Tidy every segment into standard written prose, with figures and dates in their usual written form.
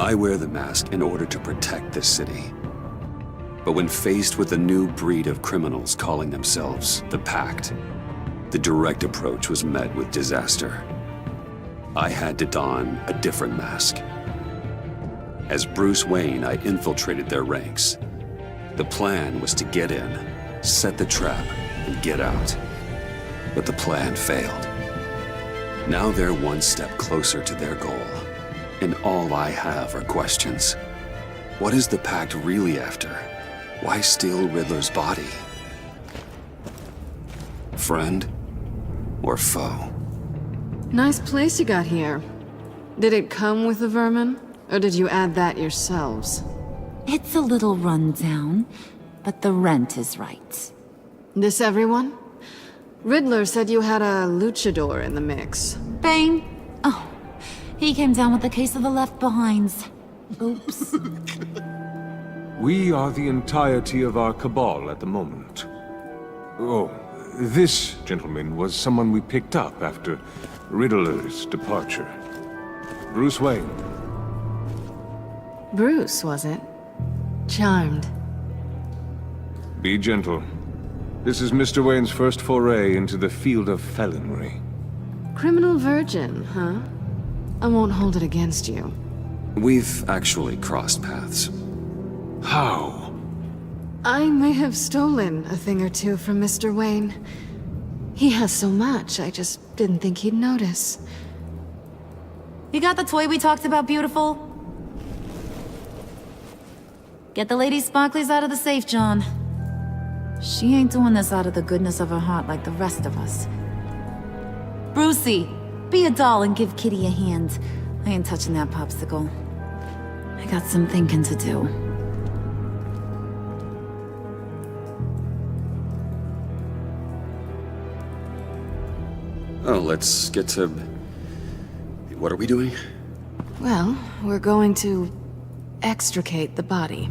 I wear the mask in order to protect this city. But when faced with a new breed of criminals calling themselves the Pact, the direct approach was met with disaster. I had to don a different mask. As Bruce Wayne, I infiltrated their ranks. The plan was to get in, set the trap, and get out. But the plan failed. Now they're one step closer to their goal, and all I have are questions. What is the Pact really after? Why steal Riddler's body? Friend or foe? Nice place you got here. Did it come with the vermin, or did you add that yourselves? It's a little run down, but the rent is right. This everyone? Riddler said you had a luchador in the mix. Bane? Oh, he came down with a case of the left behinds. Oops. We are the entirety of our cabal at the moment. Oh, this gentleman was someone we picked up after Riddler's departure. Bruce Wayne. Bruce, was it? Charmed. Be gentle. This is Mr. Wayne's first foray into the field of felonry. Criminal virgin, huh? I won't hold it against you. We've actually crossed paths. How? I may have stolen a thing or two from Mr. Wayne. He has so much, I just didn't think he'd notice. You got the toy we talked about, beautiful? Get the lady sparklies out of the safe, John. She ain't doing this out of the goodness of her heart like the rest of us. Brucey, be a doll and give Kitty a hand. I ain't touching that popsicle. I got some thinking to do. Oh, let's get to... What are we doing? Well, we're going to extricate the body.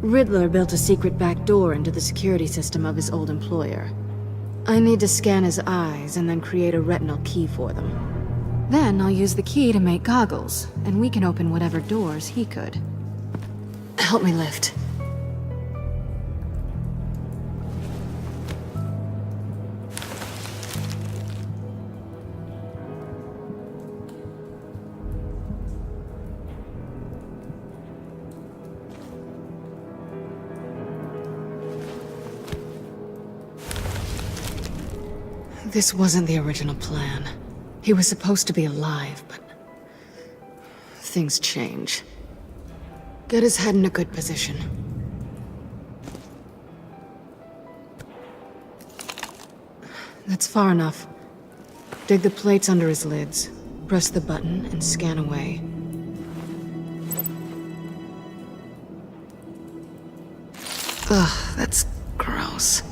Riddler built a secret back door into the security system of his old employer. I need to scan his eyes and then create a retinal key for them. Then I'll use the key to make goggles, and we can open whatever doors he could. Help me lift. This wasn't the original plan. He was supposed to be alive, but... things change. Get his head in a good position. That's far enough. Dig the plates under his lids, press the button, and scan away. Ugh, that's gross.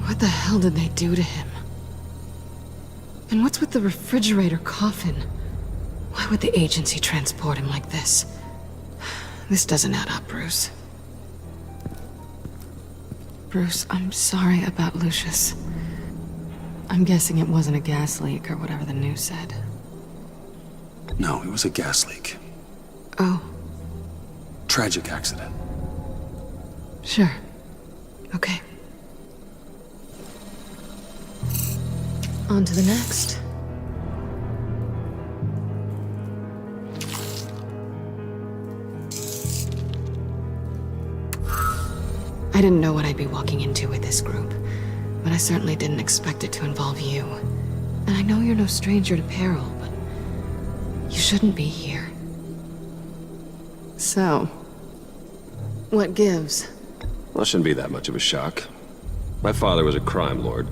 What the hell did they do to him? And what's with the refrigerator coffin? Why would the agency transport him like this? This doesn't add up, Bruce. Bruce, I'm sorry about Lucius. I'm guessing it wasn't a gas leak or whatever the news said. No, it was a gas leak. Oh. Tragic accident. Sure. Okay. On to the next. I didn't know what I'd be walking into with this group, but I certainly didn't expect it to involve you. And I know you're no stranger to peril, but you shouldn't be here. So, what gives? Well, it shouldn't be that much of a shock. My father was a crime lord.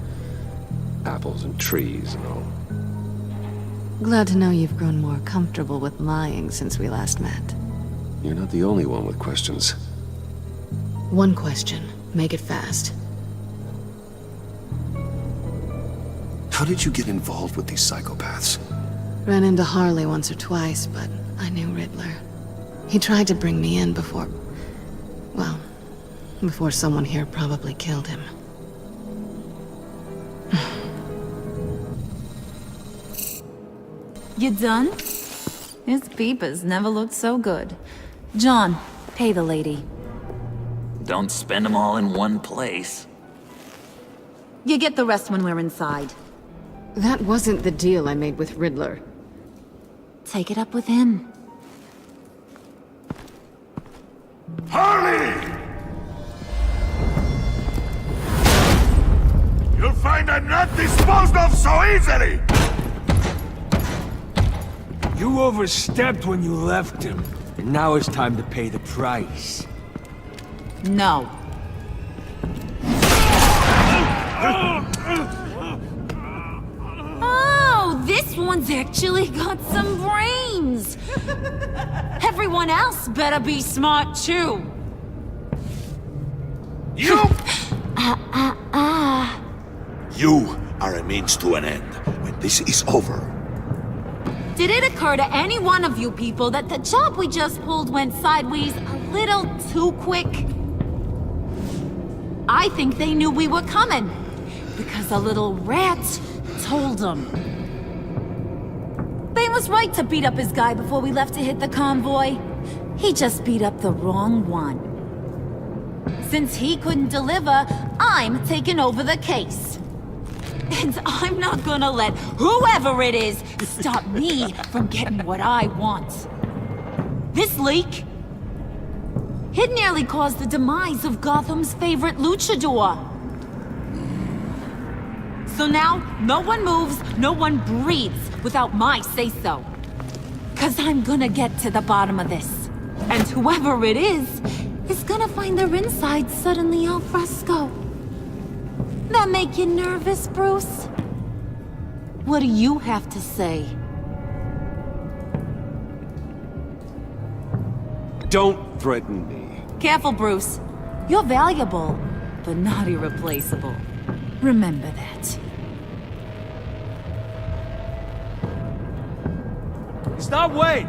Apples and trees and all. Glad to know you've grown more comfortable with lying since we last met. You're not the only one with questions. One question. Make it fast. How did you get involved with these psychopaths? Ran into Harley once or twice, but I knew Riddler. He tried to bring me in before... well, before someone here probably killed him. You done? His peepers never looked so good. John, pay the lady. Don't spend them all in one place. You get the rest when we're inside. That wasn't the deal I made with Riddler. Take it up with him. Harley! You'll find I'm not disposed of so easily! You overstepped when you left him, and now it's time to pay the price. No. Oh, this one's actually got some brains. Everyone else better be smart too. You! You are a means to an end. When this is over, Did it occur to any one of you people that the job we just pulled went sideways a little too quick? I think they knew we were coming, because a little rat told them. They was right to beat up his guy before we left to hit the convoy. He just beat up the wrong one. Since he couldn't deliver, I'm taking over the case. And I'm not gonna let whoever it is stop me from getting what I want. This leak, it nearly caused the demise of Gotham's favorite luchador. So now, no one moves, no one breathes without my say-so. 'Cause I'm gonna get to the bottom of this. And whoever it is gonna find their insides suddenly al fresco. That make you nervous, Bruce? What do you have to say? Don't threaten me. Careful, Bruce. You're valuable, but not irreplaceable. Remember that. Stop, wait!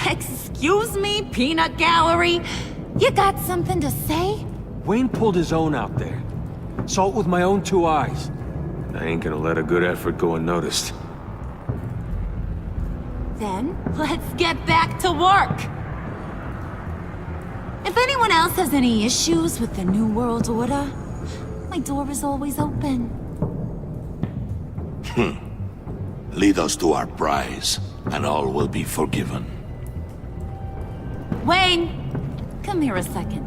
Excuse me, peanut gallery? You got something to say? Wayne pulled his own out there. Saw it with my own two eyes. I ain't gonna let a good effort go unnoticed. Then, let's get back to work. If anyone else has any issues with the New World Order, my door is always open. Lead us to our prize, and all will be forgiven. Wayne, come here a second.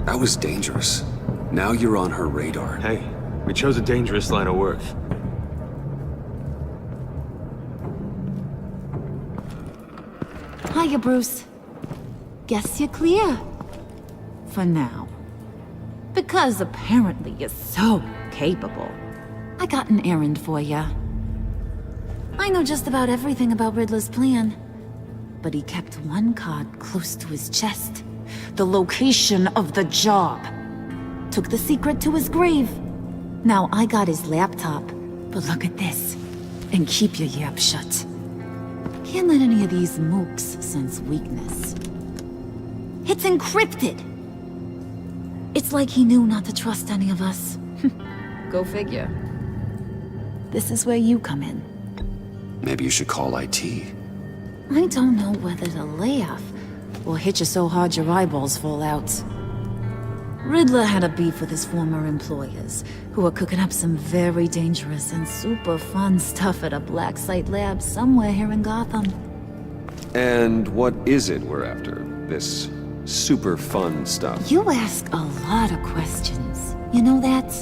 That was dangerous. Now you're on her radar. Hey, we chose a dangerous line of work. Hiya, Bruce. Guess you're clear. For now. Because apparently you're so capable. I got an errand for ya. I know just about everything about Riddler's plan. But he kept one card close to his chest. The location of the job. Took the secret to his grave. Now I got his laptop. But look at this. And keep your yap shut. Can't let any of these mooks sense weakness. It's encrypted! It's like he knew not to trust any of us. Go figure. This is where you come in. Maybe you should call IT. I don't know whether to laugh or hit you so hard your eyeballs fall out. Riddler had a beef with his former employers, who were cooking up some very dangerous and super fun stuff at a black site lab somewhere here in Gotham. And what is it we're after? This super fun stuff? You ask a lot of questions. You know that?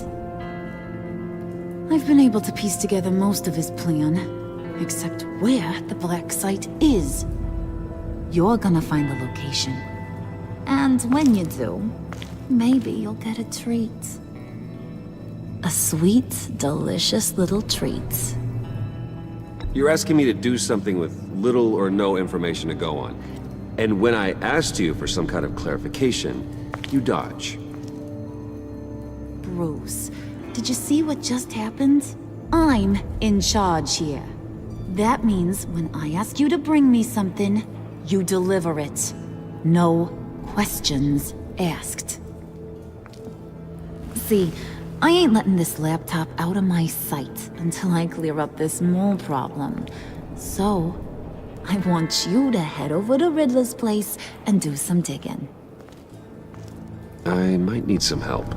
I've been able to piece together most of his plan, except where the black site is. You're gonna find the location. And when you do, maybe you'll get a treat. A sweet, delicious little treat. You're asking me to do something with little or no information to go on. And when I asked you for some kind of clarification, you dodge. Bruce, did you see what just happened? I'm in charge here. That means when I ask you to bring me something, you deliver it. No questions asked. See, I ain't letting this laptop out of my sight until I clear up this mole problem. So, I want you to head over to Riddler's place and do some digging. I might need some help.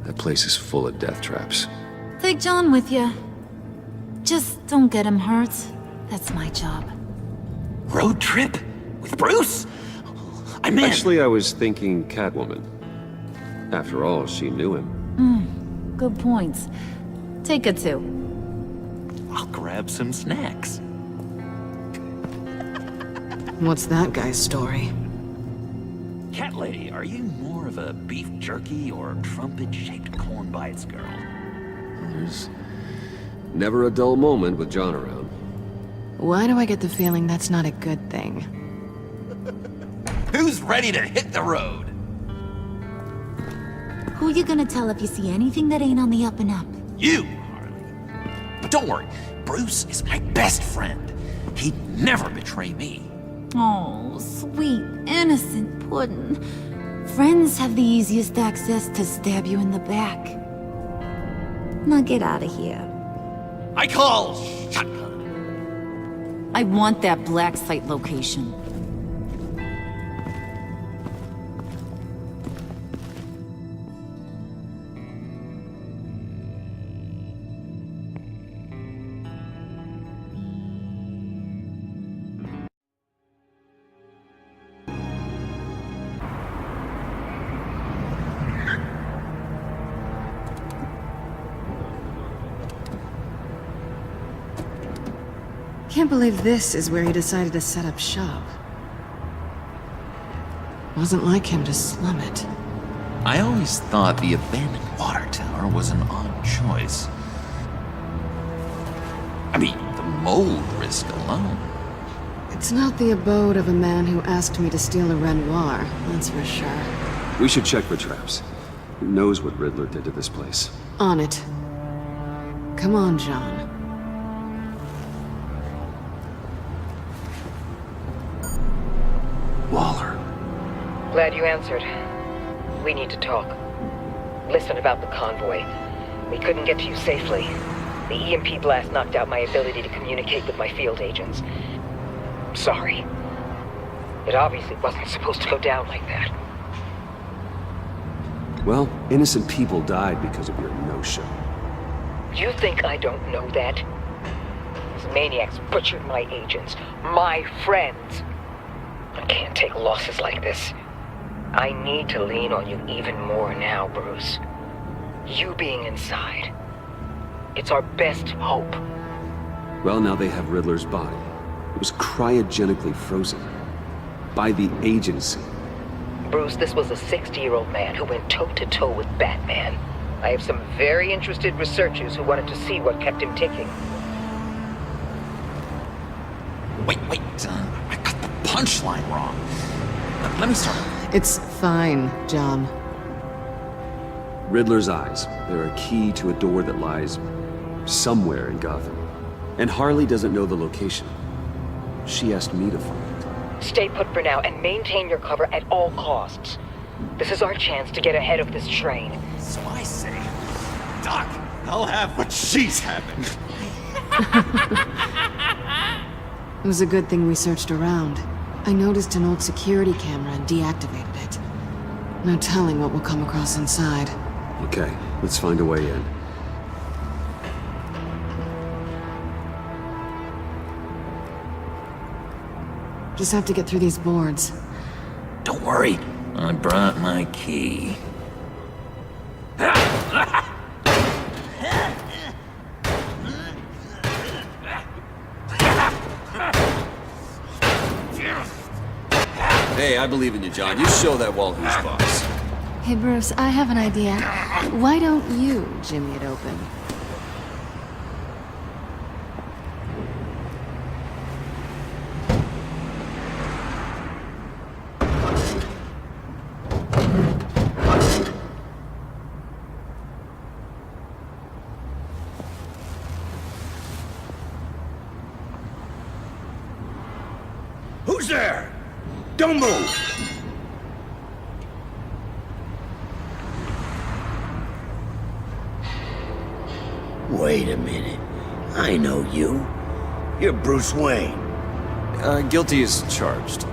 That place is full of death traps. Take John with you. Just don't get him hurt. That's my job. Road trip? With Bruce? I'm in. Actually, I was thinking Catwoman. After all, she knew him. Good points. Take her too. I'll grab some snacks. What's that guy's story? Cat lady, are you more of a beef jerky or trumpet-shaped corn bites girl? There's never a dull moment with John around. Why do I get the feeling that's not a good thing? Who's ready to hit the road? Who you gonna tell if you see anything that ain't on the up and up? You, Harley. But don't worry, Bruce is my best friend. He'd never betray me. Oh, sweet, innocent puddin'. Friends have the easiest access to stab you in the back. Now get out of here. I call shotgun. I want that black site location. Can't believe this is where he decided to set up shop. Wasn't like him to slum it. I always thought the abandoned water tower was an odd choice. I mean, the mold risk alone. It's not the abode of a man who asked me to steal a Renoir, that's for sure. We should check for traps. Who knows what Riddler did to this place? On it. Come on, John. Waller. Glad you answered. We need to talk. Listen about the convoy. We couldn't get to you safely. The EMP blast knocked out my ability to communicate with my field agents. Sorry. It obviously wasn't supposed to go down like that. Well, innocent people died because of your no-show. You think I don't know that? These maniacs butchered my agents, my friends. I can't take losses like this. I need to lean on you even more now, Bruce. You being inside. It's our best hope. Well, now they have Riddler's body. It was cryogenically frozen. By the agency. Bruce, this was a 60-year-old man who went toe-to-toe with Batman. I have some very interested researchers who wanted to see what kept him ticking. Wait, I got the punchline wrong. Let me start. It's fine, John. Riddler's eyes. They're a key to a door that lies somewhere in Gotham. And Harley doesn't know the location. She asked me to find it. Stay put for now and maintain your cover at all costs. This is our chance to get ahead of this train. So I say, Doc, I'll have what she's having. It was a good thing we searched around. I noticed an old security camera and deactivated it. No telling what we'll come across inside. Okay, let's find a way in. Just have to get through these boards. Don't worry, I brought my key. Hey, I believe in you, John. You show that wall who's boss. Hey, Bruce, I have an idea. Why don't you jimmy it open? Who's there? Don't move! Wait a minute. I know you. You're Bruce Wayne. Guilty as charged.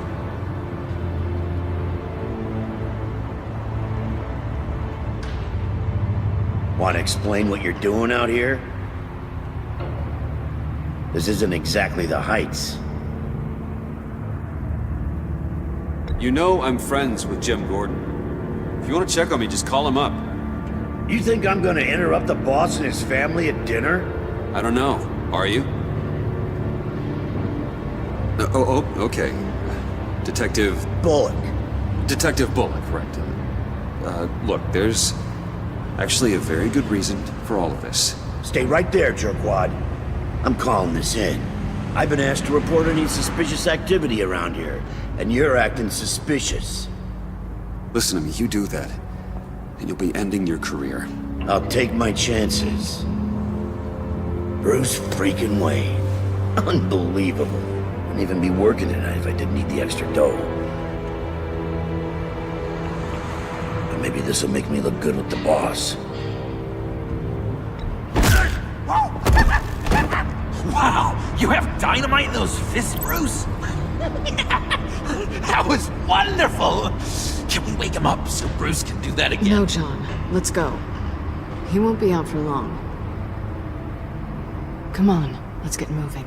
Want to explain what you're doing out here? This isn't exactly the Heights. You know I'm friends with Jim Gordon. If you want to check on me, just call him up. You think I'm gonna interrupt the boss and his family at dinner? I don't know. Are you? Okay. Detective Bullock. Detective Bullock, right. Look, there's actually a very good reason for all of this. Stay right there, jerkwad. I'm calling this in. I've been asked to report any suspicious activity around here, and you're acting suspicious. Listen to me, you do that, and you'll be ending your career. I'll take my chances. Bruce freaking Wayne. Unbelievable. Wouldn't even be working tonight if I didn't need the extra dough. But maybe this'll make me look good with the boss. Wow, you have dynamite in those fists, Bruce? That was wonderful! Can we wake him up so Bruce can do that again? No, John. Let's go. He won't be out for long. Come on, let's get moving.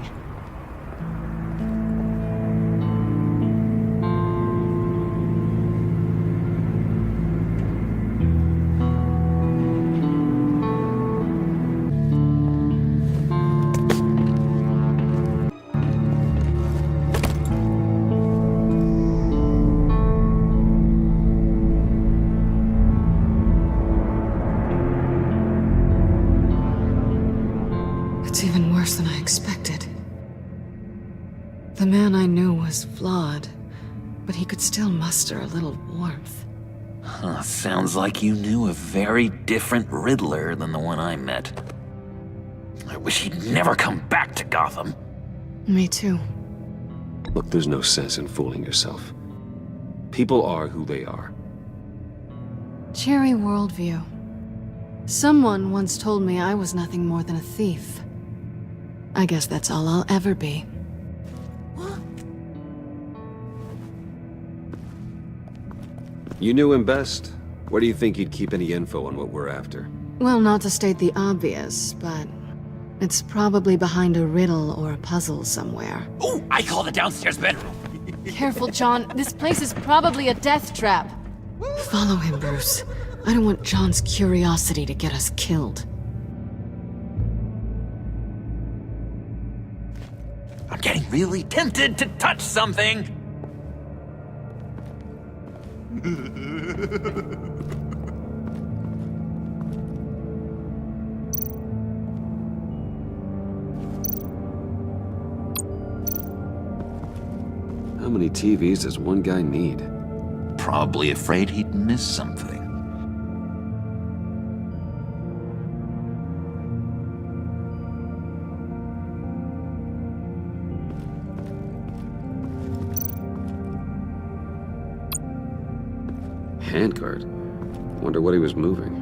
It's even worse than I expected. The man I knew was flawed, but he could still muster a little warmth. Huh, sounds like you knew a very different Riddler than the one I met. I wish he'd never come back to Gotham. Me too. Look, there's no sense in fooling yourself. People are who they are. Cheery worldview. Someone once told me I was nothing more than a thief. I guess that's all I'll ever be. You knew him best. Where do you think he'd keep any info on what we're after? Well, not to state the obvious, but it's probably behind a riddle or a puzzle somewhere. Oh, I call the downstairs bedroom. Careful, John. This place is probably a death trap. Follow him, Bruce. I don't want John's curiosity to get us killed. I'm getting really tempted to touch something. How many TVs does one guy need? Probably afraid he'd miss something. Handguard. Wonder what he was moving.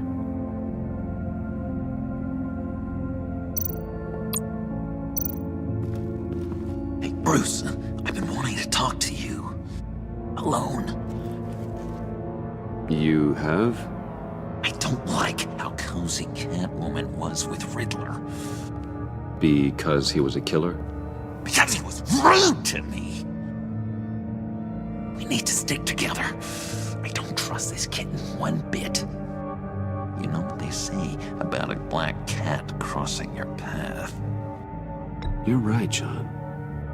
Hey, Bruce, I've been wanting to talk to you. Alone. You have? I don't like how cozy Catwoman was with Riddler. Because he was a killer? Because he was rude to me. We need to stick together. I don't trust this kitten one bit. You know what they say about a black cat crossing your path? You're right, John.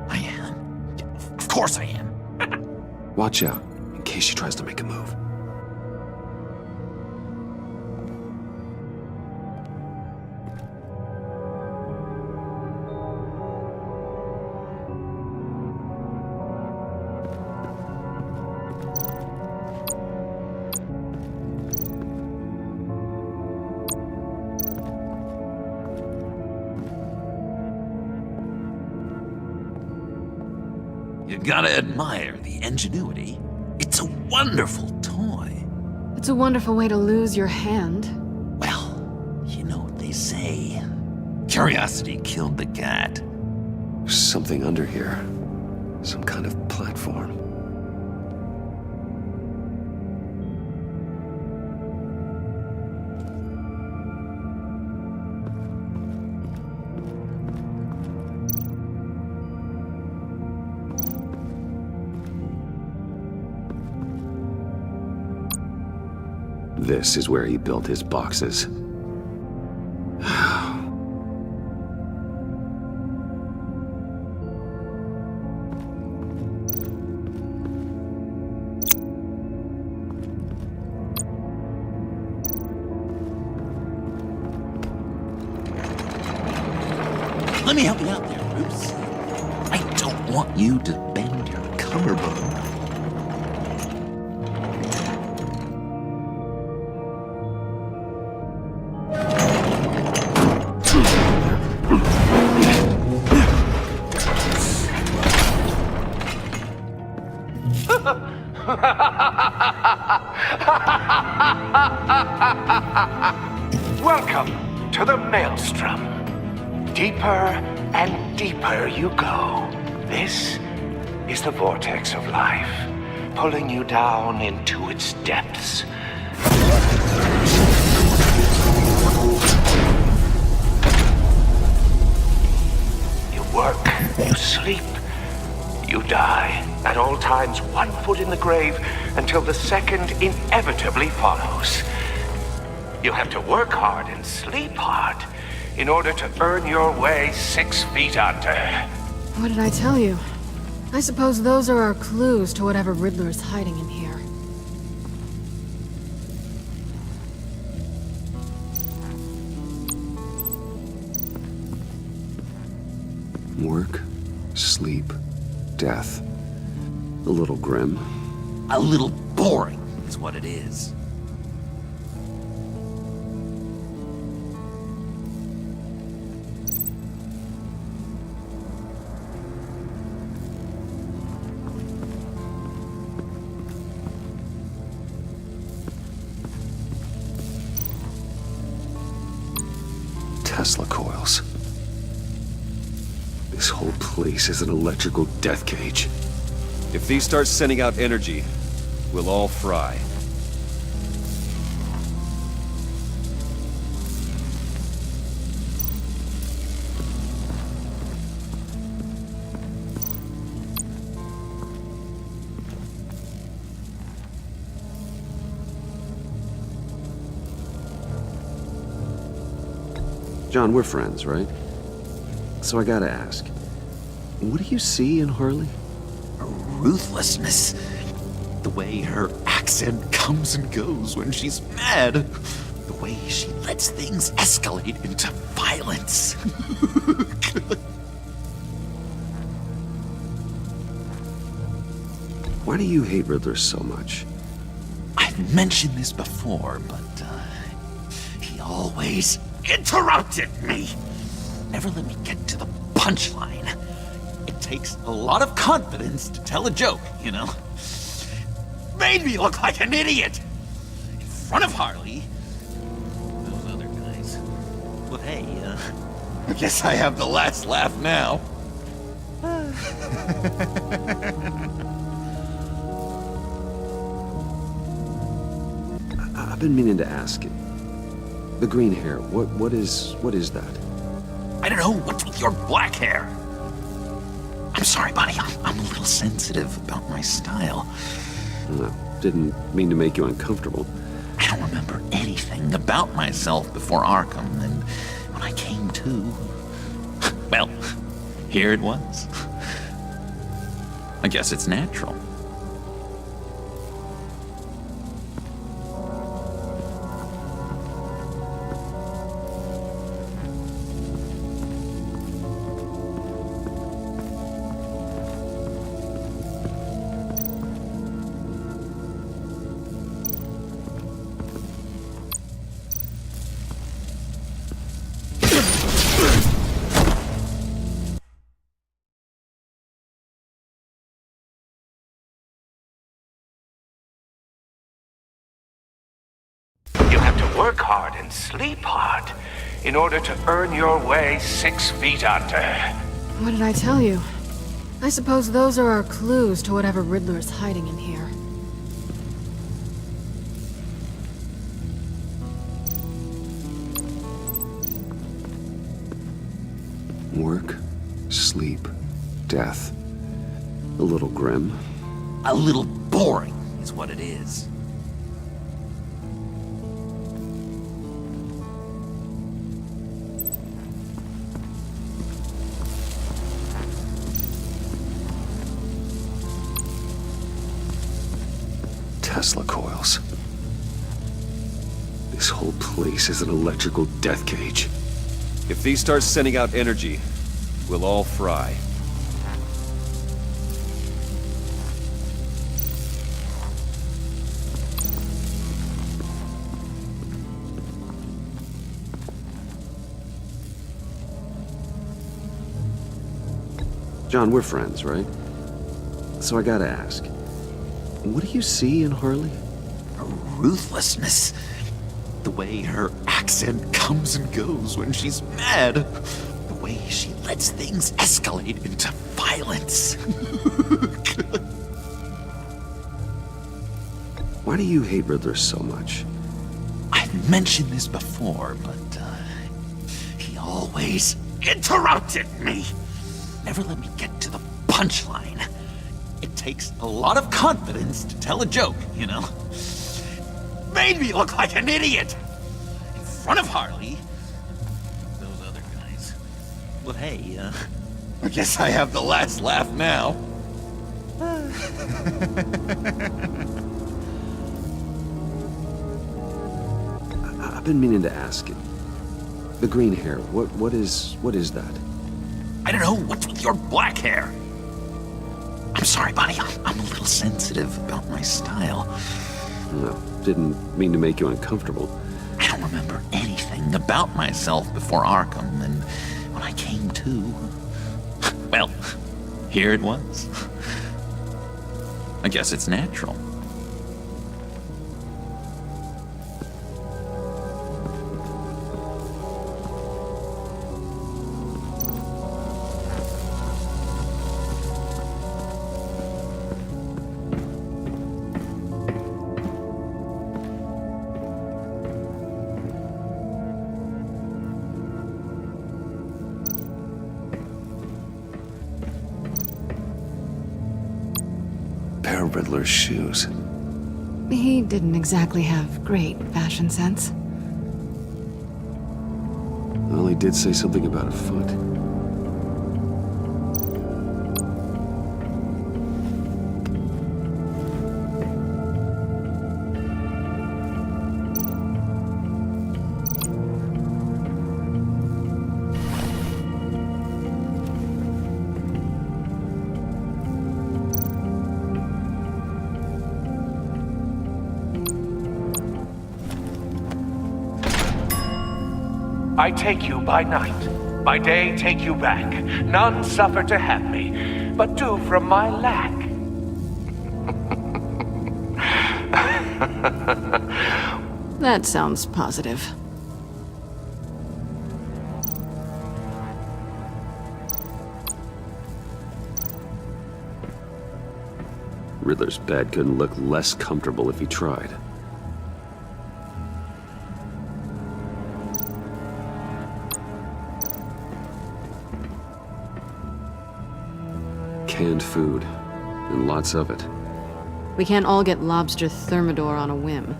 I am. Of course I am. Watch out, in case she tries to make a move. You gotta admire the ingenuity. It's a wonderful toy. It's a wonderful way to lose your hand. Well, you know what they say. Curiosity killed the cat. Something under here. Some kind of platform. This is where he built his boxes. Let me help you out there, Bruce. I don't want you to bend your collarbone. Welcome to the Maelstrom. Deeper and deeper you go. This is the vortex of life, pulling you down into its depths. You work, you sleep, you die. At all times, 1 foot in the grave until the second inevitably follows. You have to work hard and sleep hard in order to earn your way 6 feet under. What did I tell you? I suppose those are our clues to whatever Riddler is hiding in here. Work, sleep, death. A little grim. A little boring is what it is. Tesla coils. This whole place is an electrical death cage. If these start sending out energy, we'll all fry. John, we're friends, right? So I gotta ask, what do you see in Harley? Ruthlessness. The way her accent comes and goes when she's mad. The way she lets things escalate into violence. Why do you hate Riddler so much? I've mentioned this before, but he always interrupted me. Never let me get to the punchline. It takes a lot of confidence to tell a joke, you know? Made me look like an idiot! In front of Harley. Those other guys. Well, hey, I guess I have the last laugh now. I've been meaning to ask you. The green hair, what is that? I don't know, what's with your black hair? I'm sorry, buddy, I'm a little sensitive about my style. Didn't mean to make you uncomfortable. I don't remember anything about myself before Arkham, and when I came to, well, here it was. I guess it's natural. You have to work hard and sleep hard in order to earn your way 6 feet under. What did I tell you? I suppose those are our clues to whatever Riddler is hiding in here. Work, sleep, death. A little grim. A little boring is what it is. Tesla coils. This whole place is an electrical death cage. If these start sending out energy, we'll all fry. John, we're friends, right? So I gotta ask, what do you see in Harley? Her ruthlessness. The way her accent comes and goes when she's mad. The way she lets things escalate into violence. Why do you hate Riddler so much? I've mentioned this before, but he always interrupted me. Never let me get to the punchline. It takes a lot of confidence to tell a joke, you know? Made me look like an idiot! In front of Harley. Those other guys. Well, hey, I guess I have the last laugh now. I've been meaning to ask it. The green hair, what is that? I don't know, what's with your black hair? I'm sorry, buddy, I'm a little sensitive about my style. No, didn't mean to make you uncomfortable. I don't remember anything about myself before Arkham, and when I came to, well, here it was. I guess it's natural. Pair of Riddler's shoes. He didn't exactly have great fashion sense. Well, he did say something about a foot. I take you by night, by day take you back. None suffer to have me, but do from my lack. That sounds positive. Riddler's bed couldn't look less comfortable if he tried. Canned food, and lots of it. We can't all get lobster thermidor on a whim.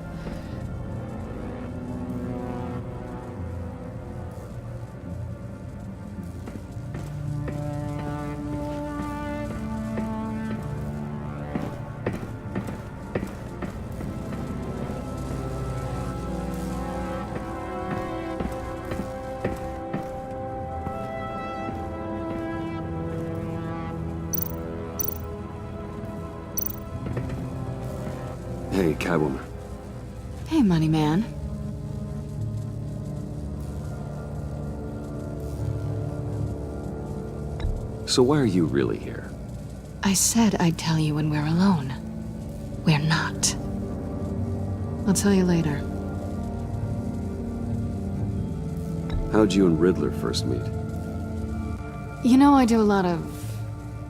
Hey, Catwoman. Hey, money man. So why are you really here? I said I'd tell you when we're alone. We're not. I'll tell you later. How'd you and Riddler first meet? You know, I do a lot of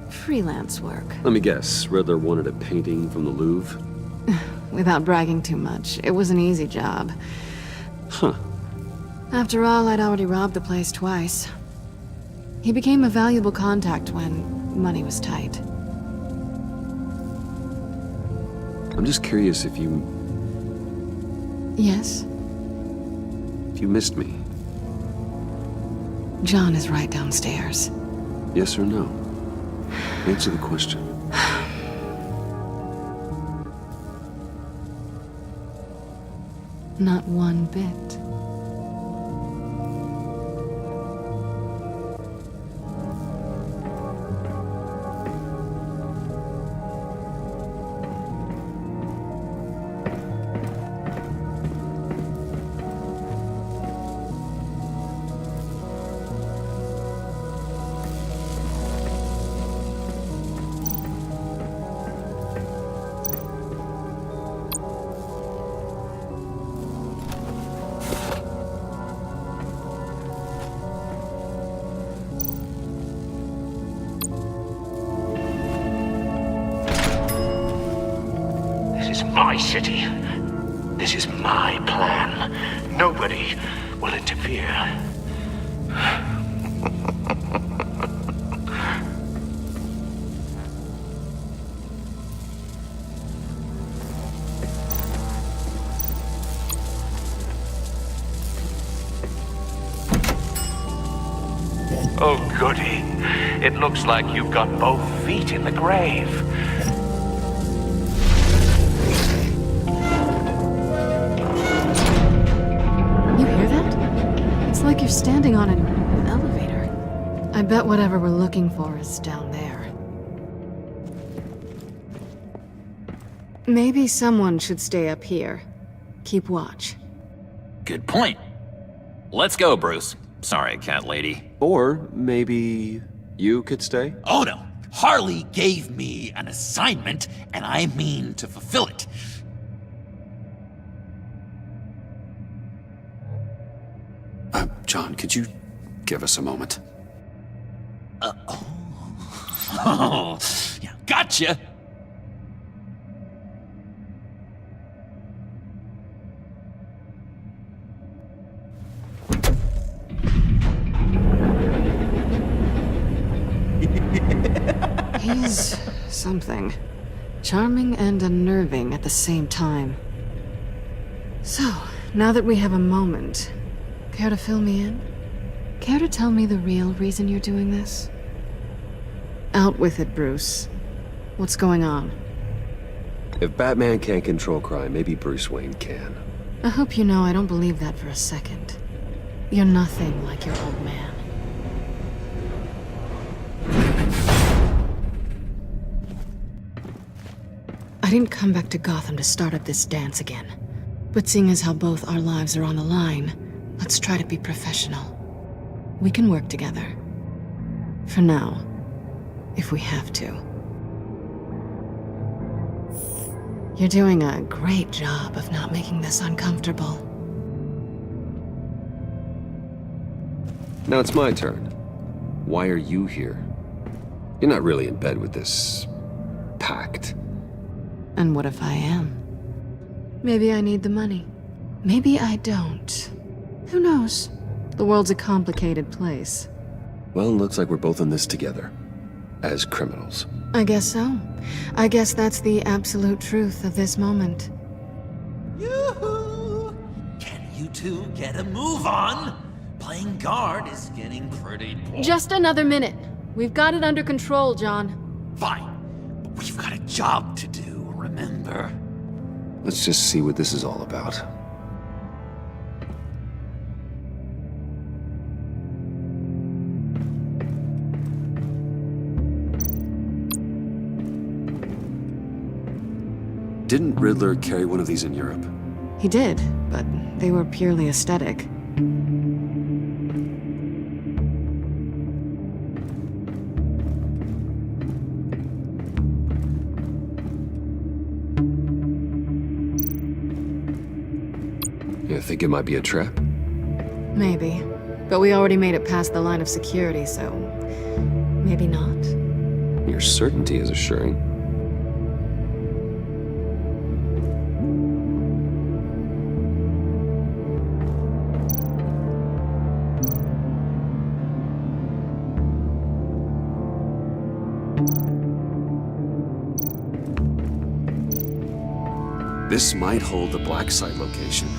freelance work. Let me guess, Riddler wanted a painting from the Louvre? Without bragging too much, it was an easy job. Huh. After all, I'd already robbed the place twice. He became a valuable contact when money was tight. I'm just curious if you... Yes? if you missed me. John is right downstairs. Yes or no? Answer the question. Not one bit. My city. This is my plan. Nobody will interfere. Oh, goody. It looks like you've got both feet in the grave. It's like you're standing on an elevator. I bet whatever we're looking for is down there. Maybe someone should stay up here. Keep watch. Good point. Let's go, Bruce. Sorry, cat lady. Or maybe you could stay? Oh no. Harley gave me an assignment, and I mean to fulfill it. John, could you give us a moment? Oh, yeah, gotcha! He's something. Charming and unnerving at the same time. So, now that we have a moment, care to fill me in? Care to tell me the real reason you're doing this? Out with it, Bruce. What's going on? If Batman can't control crime, maybe Bruce Wayne can. I hope you know I don't believe that for a second. You're nothing like your old man. I didn't come back to Gotham to start up this dance again. But seeing as how both our lives are on the line, let's try to be professional. We can work together. For now, if we have to. You're doing a great job of not making this uncomfortable. Now it's my turn. Why are you here? You're not really in bed with this... pact. And what if I am? Maybe I need the money. Maybe I don't. Who knows? The world's a complicated place. Well, looks like we're both in this together. As criminals. I guess so. I guess that's the absolute truth of this moment. Yoo-hoo! Can you two get a move on? Playing guard is getting pretty boring. Just another minute. We've got it under control, John. Fine. But we've got a job to do, remember? Let's just see what this is all about. Didn't Riddler carry one of these in Europe? He did, but they were purely aesthetic. You think it might be a trap? Maybe. But we already made it past the line of security, so maybe not. Your certainty is assuring. This might hold the black site location.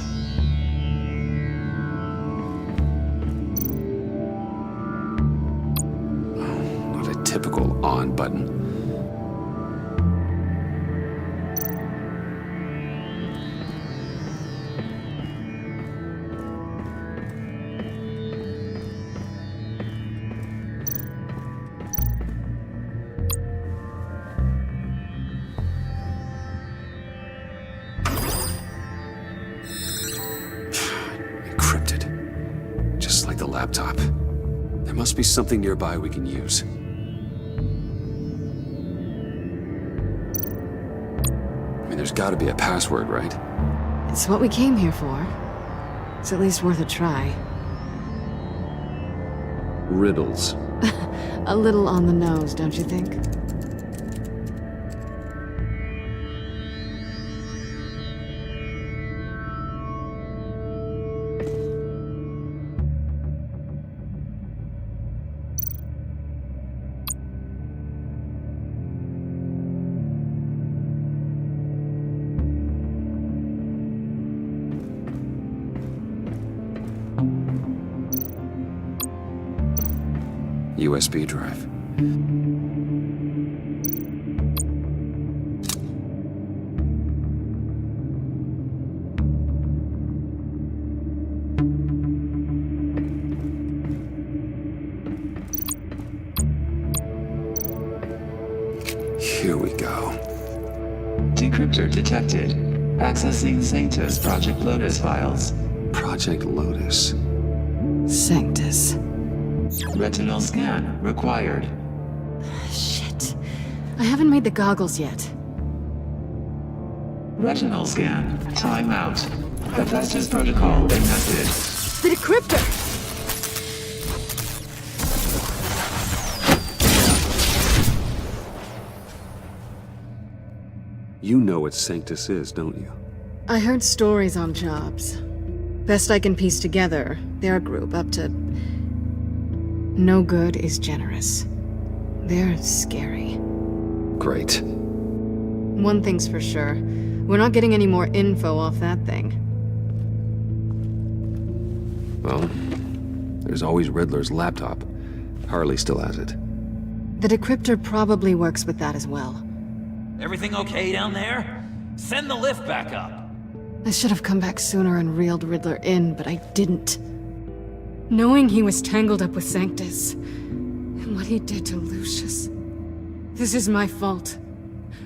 Not a typical on button. Laptop. There must be something nearby we can use. I mean, there's gotta be a password, right? It's what we came here for. It's at least worth a try. Riddles. A little on the nose, don't you think? USB drive. Here we go. Decryptor detected. Accessing Sanctus Project Lotus files. Project Lotus. Sanctus. Retinal scan required. Shit. I haven't made the goggles yet. Retinal scan. Timeout. Hephaestus protocol enacted. The decryptor! You know what Sanctus is, don't you? I heard stories on jobs. Best I can piece together, they're a group up to... No good is generous. They're scary. Great. One thing's for sure. We're not getting any more info off that thing. Well, there's always Riddler's laptop. Harley still has it. The decryptor probably works with that as well. Everything okay down there? Send the lift back up. I should have come back sooner and reeled Riddler in, but I didn't. Knowing he was tangled up with Sanctus, and what he did to Lucius. This is my fault.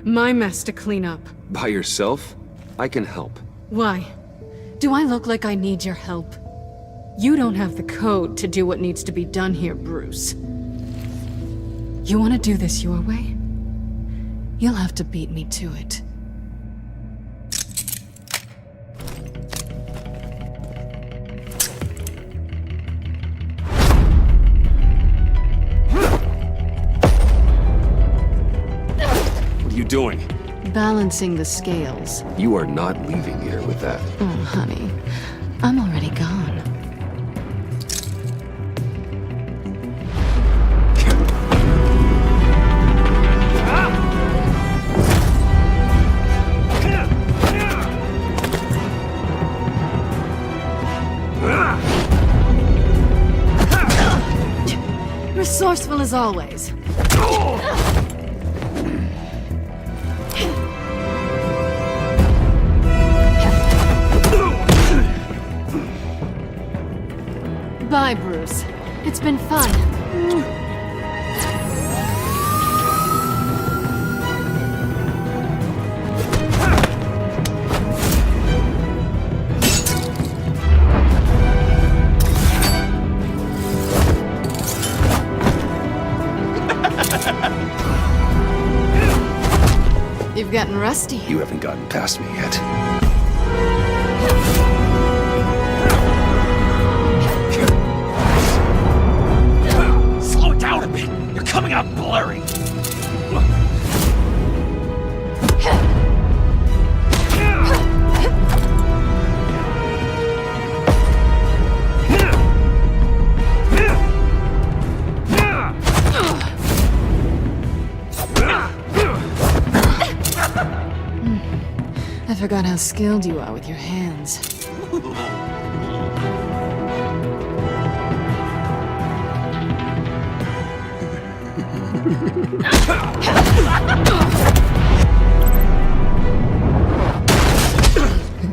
My mess to clean up. By yourself? I can help. Why? Do I look like I need your help? You don't have the code to do what needs to be done here, Bruce. You want to do this your way? You'll have to beat me to it. What are you doing? Balancing the scales. You are not leaving here with that. Oh, honey. I'm already gone. Resourceful as always. Bye, Bruce. It's been fun. You've gotten rusty. You haven't gotten past me yet. blurry. I forgot how skilled you are with your hands.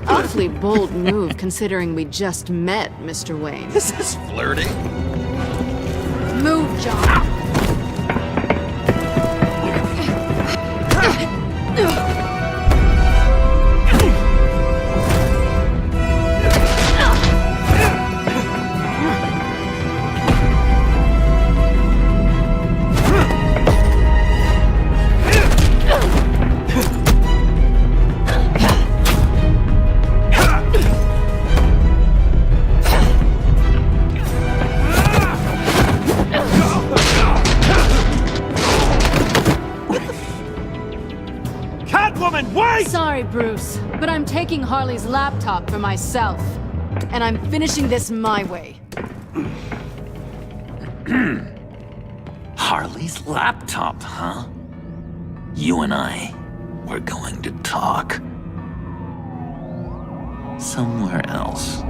Awfully bold move, considering we just met, Mr. Wayne. This is flirting. Move, John! Sorry, Bruce, but I'm taking Harley's laptop for myself. And I'm finishing this my way. Harley's laptop, huh? You and I, we're going to talk. Somewhere else.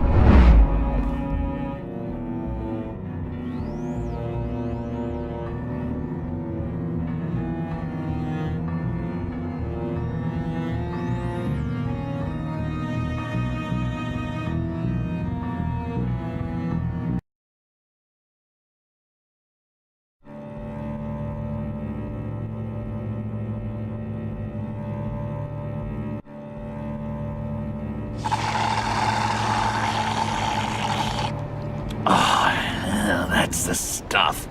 That's the stuff.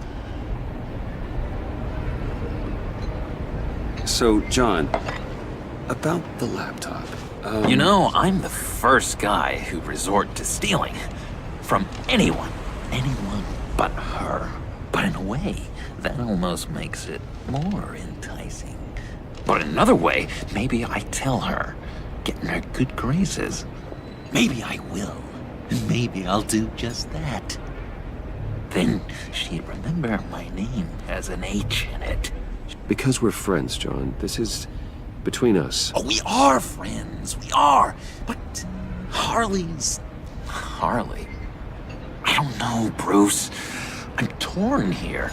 So, John, about the laptop. You know, I'm the first guy who resort to stealing. From anyone. Anyone but her. But in a way, that almost makes it more enticing. But in another way, maybe I tell her, get in her good graces. Maybe I will. Maybe I'll do just that. Then she'd remember my name has an H in it. Because we're friends, John. This is between us. Oh, we are friends. We are. But Harley's... Harley. I don't know, Bruce. I'm torn here.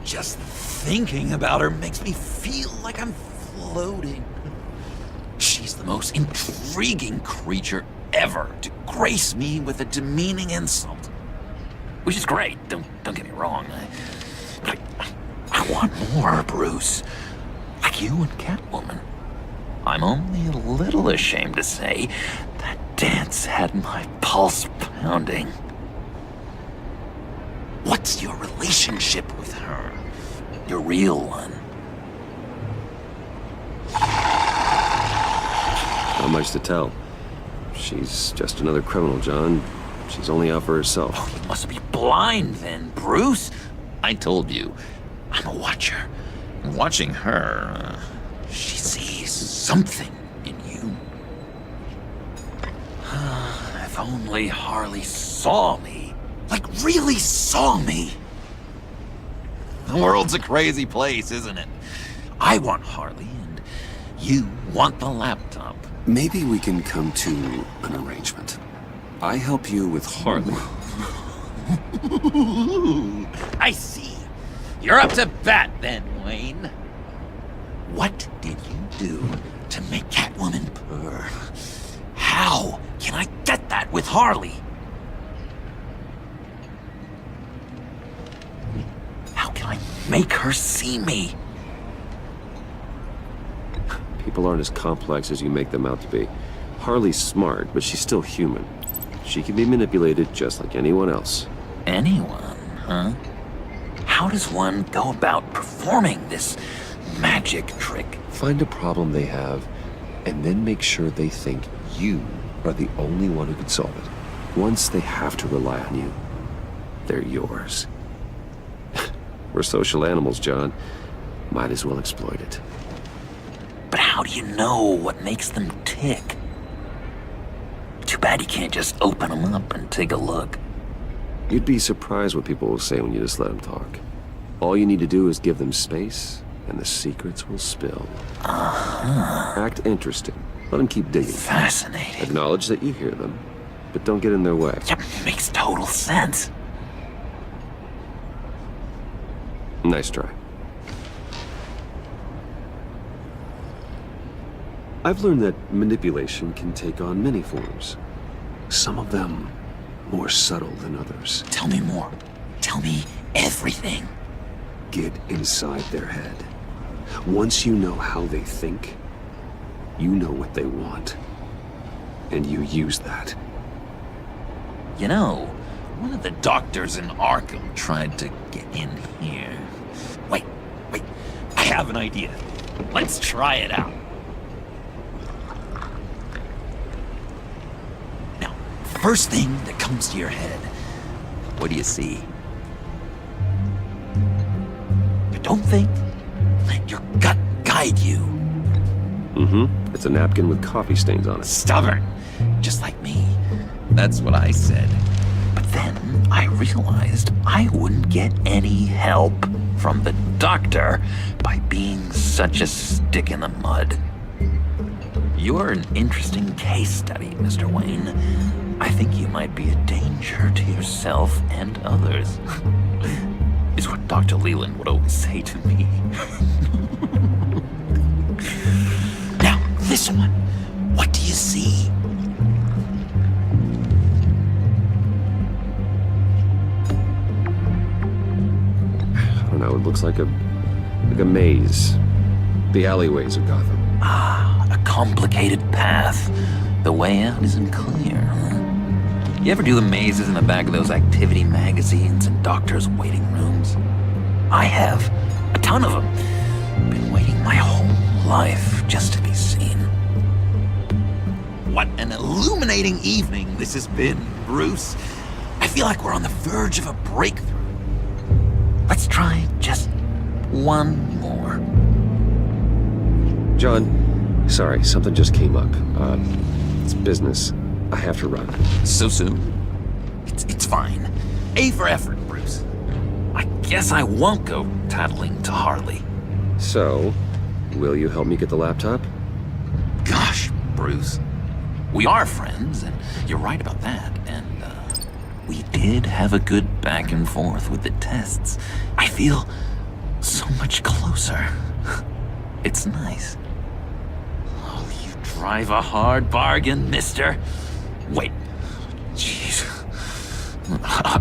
Just thinking about her makes me feel like I'm floating. She's the most intriguing creature ever to grace me with a demeaning insult. Which is great, don't get me wrong. But I want more, Bruce. Like you and Catwoman. I'm only a little ashamed to say that dance had my pulse pounding. What's your relationship with her? Your real one? Not much to tell. She's just another criminal, John. She's only out for herself. Oh, you must be blind then, Bruce. I told you, I'm a watcher. And watching her, she sees something in you. If only Harley saw me. Like, really saw me. The world's a crazy place, isn't it? I want Harley, and you want the laptop. Maybe we can come to an arrangement. I help you with Harley. I see. You're up to bat then, Wayne. What did you do to make Catwoman purr? How can I get that with Harley? How can I make her see me? People aren't as complex as you make them out to be. Harley's smart, but she's still human. She can be manipulated just like anyone else. Anyone, huh? How does one go about performing this magic trick? Find a problem they have, and then make sure they think you are the only one who can solve it. Once they have to rely on you, they're yours. We're social animals, John. Might as well exploit it. But how do you know what makes them tick? Too bad you can't just open them up and take a look. You'd be surprised what people will say when you just let them talk. All you need to do is give them space, and the secrets will spill. Act interesting. Let them keep digging. Fascinating. Acknowledge that you hear them, but don't get in their way. Yep, makes total sense. Nice try. I've learned that manipulation can take on many forms. Some of them more subtle than others. Tell me more. Tell me everything. Get inside their head. Once you know how they think, you know what they want. And you use that. You know, one of the doctors in Arkham tried to get in here. Wait. I have an idea. Let's try it out. Now, first thing that comes to your head, what do you see? But don't think. Let your gut guide you. It's a napkin with coffee stains on it. Stubborn. Just like me. That's what I said. But then I realized I wouldn't get any help from the doctor by being such a stick in the mud. You're an interesting case study, Mr. Wayne. I think you might be a danger to yourself and others. Is what Dr. Leland would always say to me. Now, this one. What do you see? I don't know, it looks like a maze. The alleyways of Gotham. A complicated path. The way out isn't clear, huh? You ever do the mazes in the back of those activity magazines and doctors' waiting rooms? I have. A ton of them. Been waiting my whole life just to be seen. What an illuminating evening this has been, Bruce. I feel like we're on the verge of a breakthrough. Let's try just one more. John, sorry, something just came up. It's business. I have to run. So soon? It's fine. A for effort, Bruce. I guess I won't go tattling to Harley. So, will you help me get the laptop? Gosh, Bruce. We are friends, and you're right about that, and, we did have a good back and forth with the tests. I feel so much closer. It's nice. Oh, you drive a hard bargain, mister. Wait. Jeez.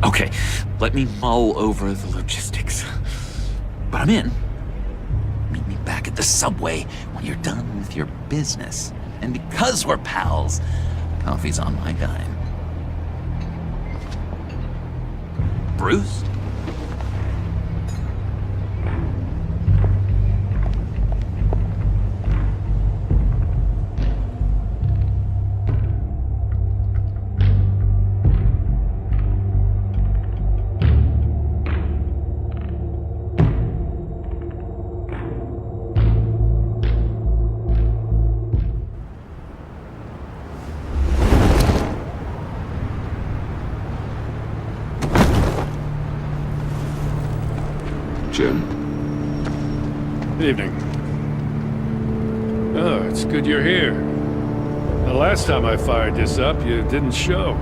Okay, let me mull over the logistics. But I'm in. Meet me back at the subway when you're done with your business. And because we're pals, coffee's on my dime. Bruce? Jim. Good evening. Oh, it's good you're here. The last time I fired this up, you didn't show.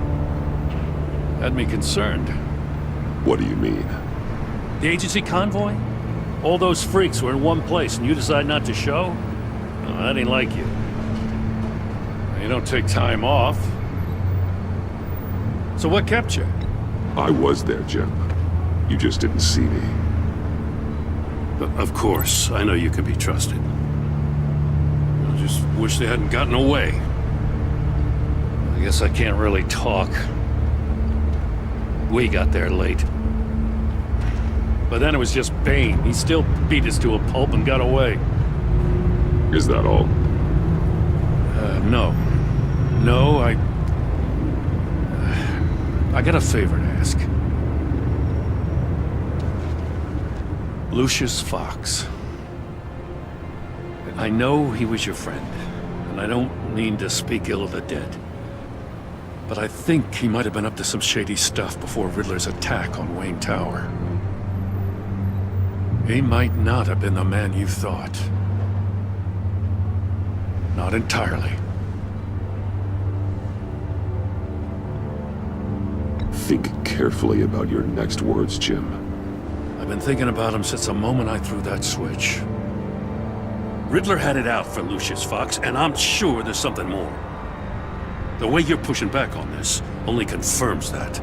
Had me concerned. What do you mean? The agency convoy? All those freaks were in one place and you decide not to show? Oh, that ain't like you. You don't take time off. So what kept you? I was there, Jim. You just didn't see me. Of course, I know you can be trusted. I just wish they hadn't gotten away. I guess I can't really talk. We got there late. But then it was just Bane. He still beat us to a pulp and got away. Is that all? No. No, I got a favor to ask. Lucius Fox. I know he was your friend, and I don't mean to speak ill of the dead. But I think he might have been up to some shady stuff before Riddler's attack on Wayne Tower. He might not have been the man you thought. Not entirely. Think carefully about your next words, Jim. I've been thinking about him since the moment I threw that switch. Riddler had it out for Lucius Fox, and I'm sure there's something more. The way you're pushing back on this only confirms that.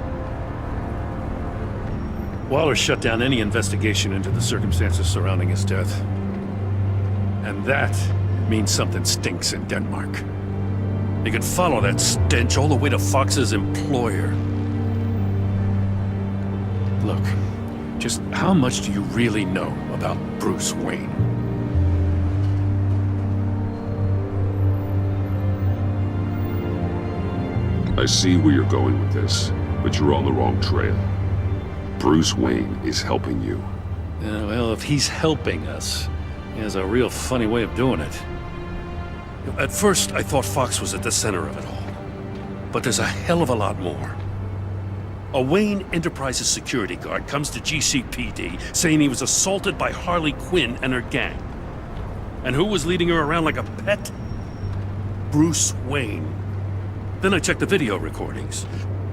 Waller shut down any investigation into the circumstances surrounding his death. And that means something stinks in Denmark. You can follow that stench all the way to Fox's employer. Look, just how much do you really know about Bruce Wayne? I see where you're going with this, but you're on the wrong trail. Bruce Wayne is helping you. Yeah, well, if he's helping us, he has a real funny way of doing it. At first, I thought Fox was at the center of it all. But there's a hell of a lot more. A Wayne Enterprises security guard comes to GCPD saying he was assaulted by Harley Quinn and her gang. And who was leading her around like a pet? Bruce Wayne. Then I checked the video recordings.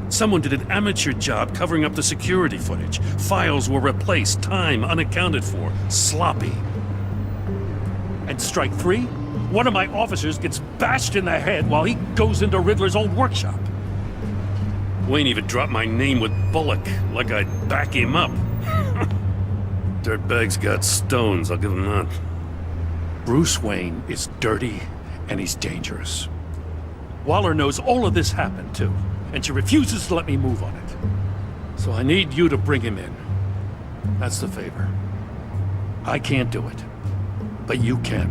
Someone did an amateur job covering up the security footage. Files were replaced, time unaccounted for, sloppy. And strike three? One of my officers gets bashed in the head while he goes into Riddler's old workshop. Wayne even dropped my name with Bullock, like I'd back him up. Dirtbag's got stones, I'll give him that. Bruce Wayne is dirty and he's dangerous. Waller knows all of this happened, too, and she refuses to let me move on it. So I need you to bring him in. That's the favor. I can't do it, but you can.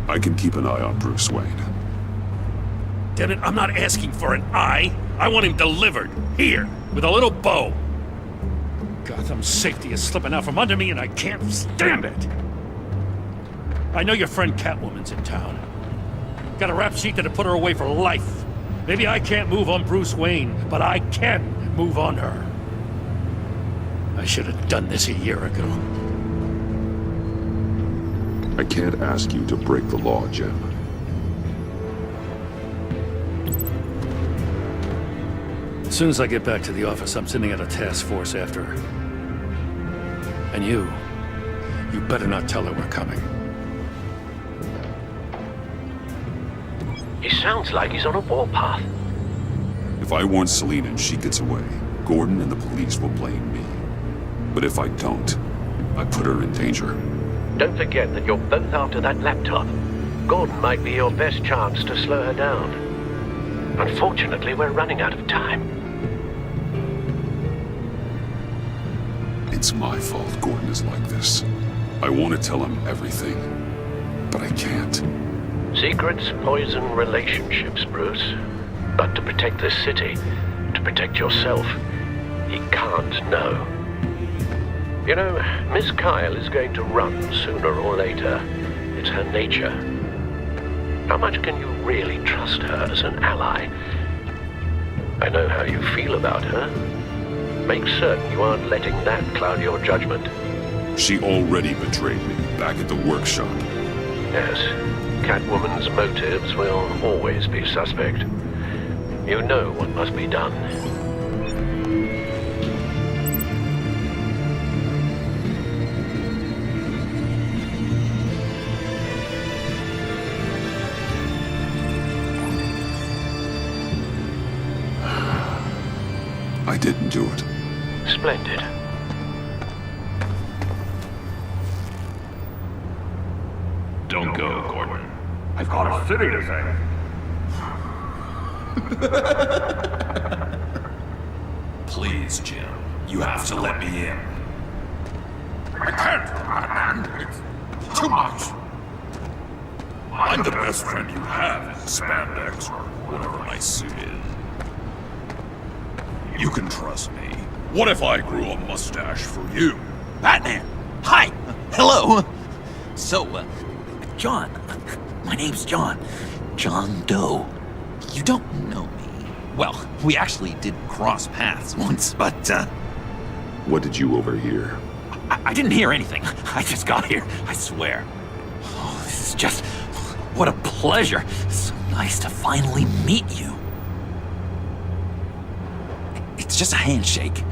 I can keep an eye on Bruce Wayne. Damn it, I'm not asking for an eye. I want him delivered, here, with a little bow. Gotham's safety is slipping out from under me and I can't stand it. I know your friend Catwoman's in town. Got a rap sheet that'll put her away for life. Maybe I can't move on Bruce Wayne, but I can move on her. I should have done this a year ago. I can't ask you to break the law, Jim. As soon as I get back to the office, I'm sending out a task force after her. And you better not tell her we're coming. He sounds like he's on a warpath. If I warn Selina and she gets away, Gordon and the police will blame me. But if I don't, I put her in danger. Don't forget that you're both after that laptop. Gordon might be your best chance to slow her down. Unfortunately, we're running out of time. It's my fault Gordon is like this. I want to tell him everything, but I can't. Secrets poison relationships, Bruce. But to protect this city, to protect yourself, he can't know. You know, Miss Kyle is going to run sooner or later. It's her nature. How much can you really trust her as an ally? I know how you feel about her. Make certain you aren't letting that cloud your judgment. She already betrayed me back at the workshop. Yes. Catwoman's motives will always be suspect. You know what must be done. I didn't do it. Splendid. Don't go, Gordon. I've got a city to save. Please, Jim. You have to let me in. I can't, man. It's too much. I'm the best friend you have in spandex or whatever my suit is. You can trust me. What if I grew a mustache for you? Batman! Hi! Hello! So, John. My name's John. John Doe. You don't know me. Well, we actually did cross paths once, but, What did you overhear? I didn't hear anything. I just got here, I swear. Oh, this is just... what a pleasure. So nice to finally meet you. It's just a handshake.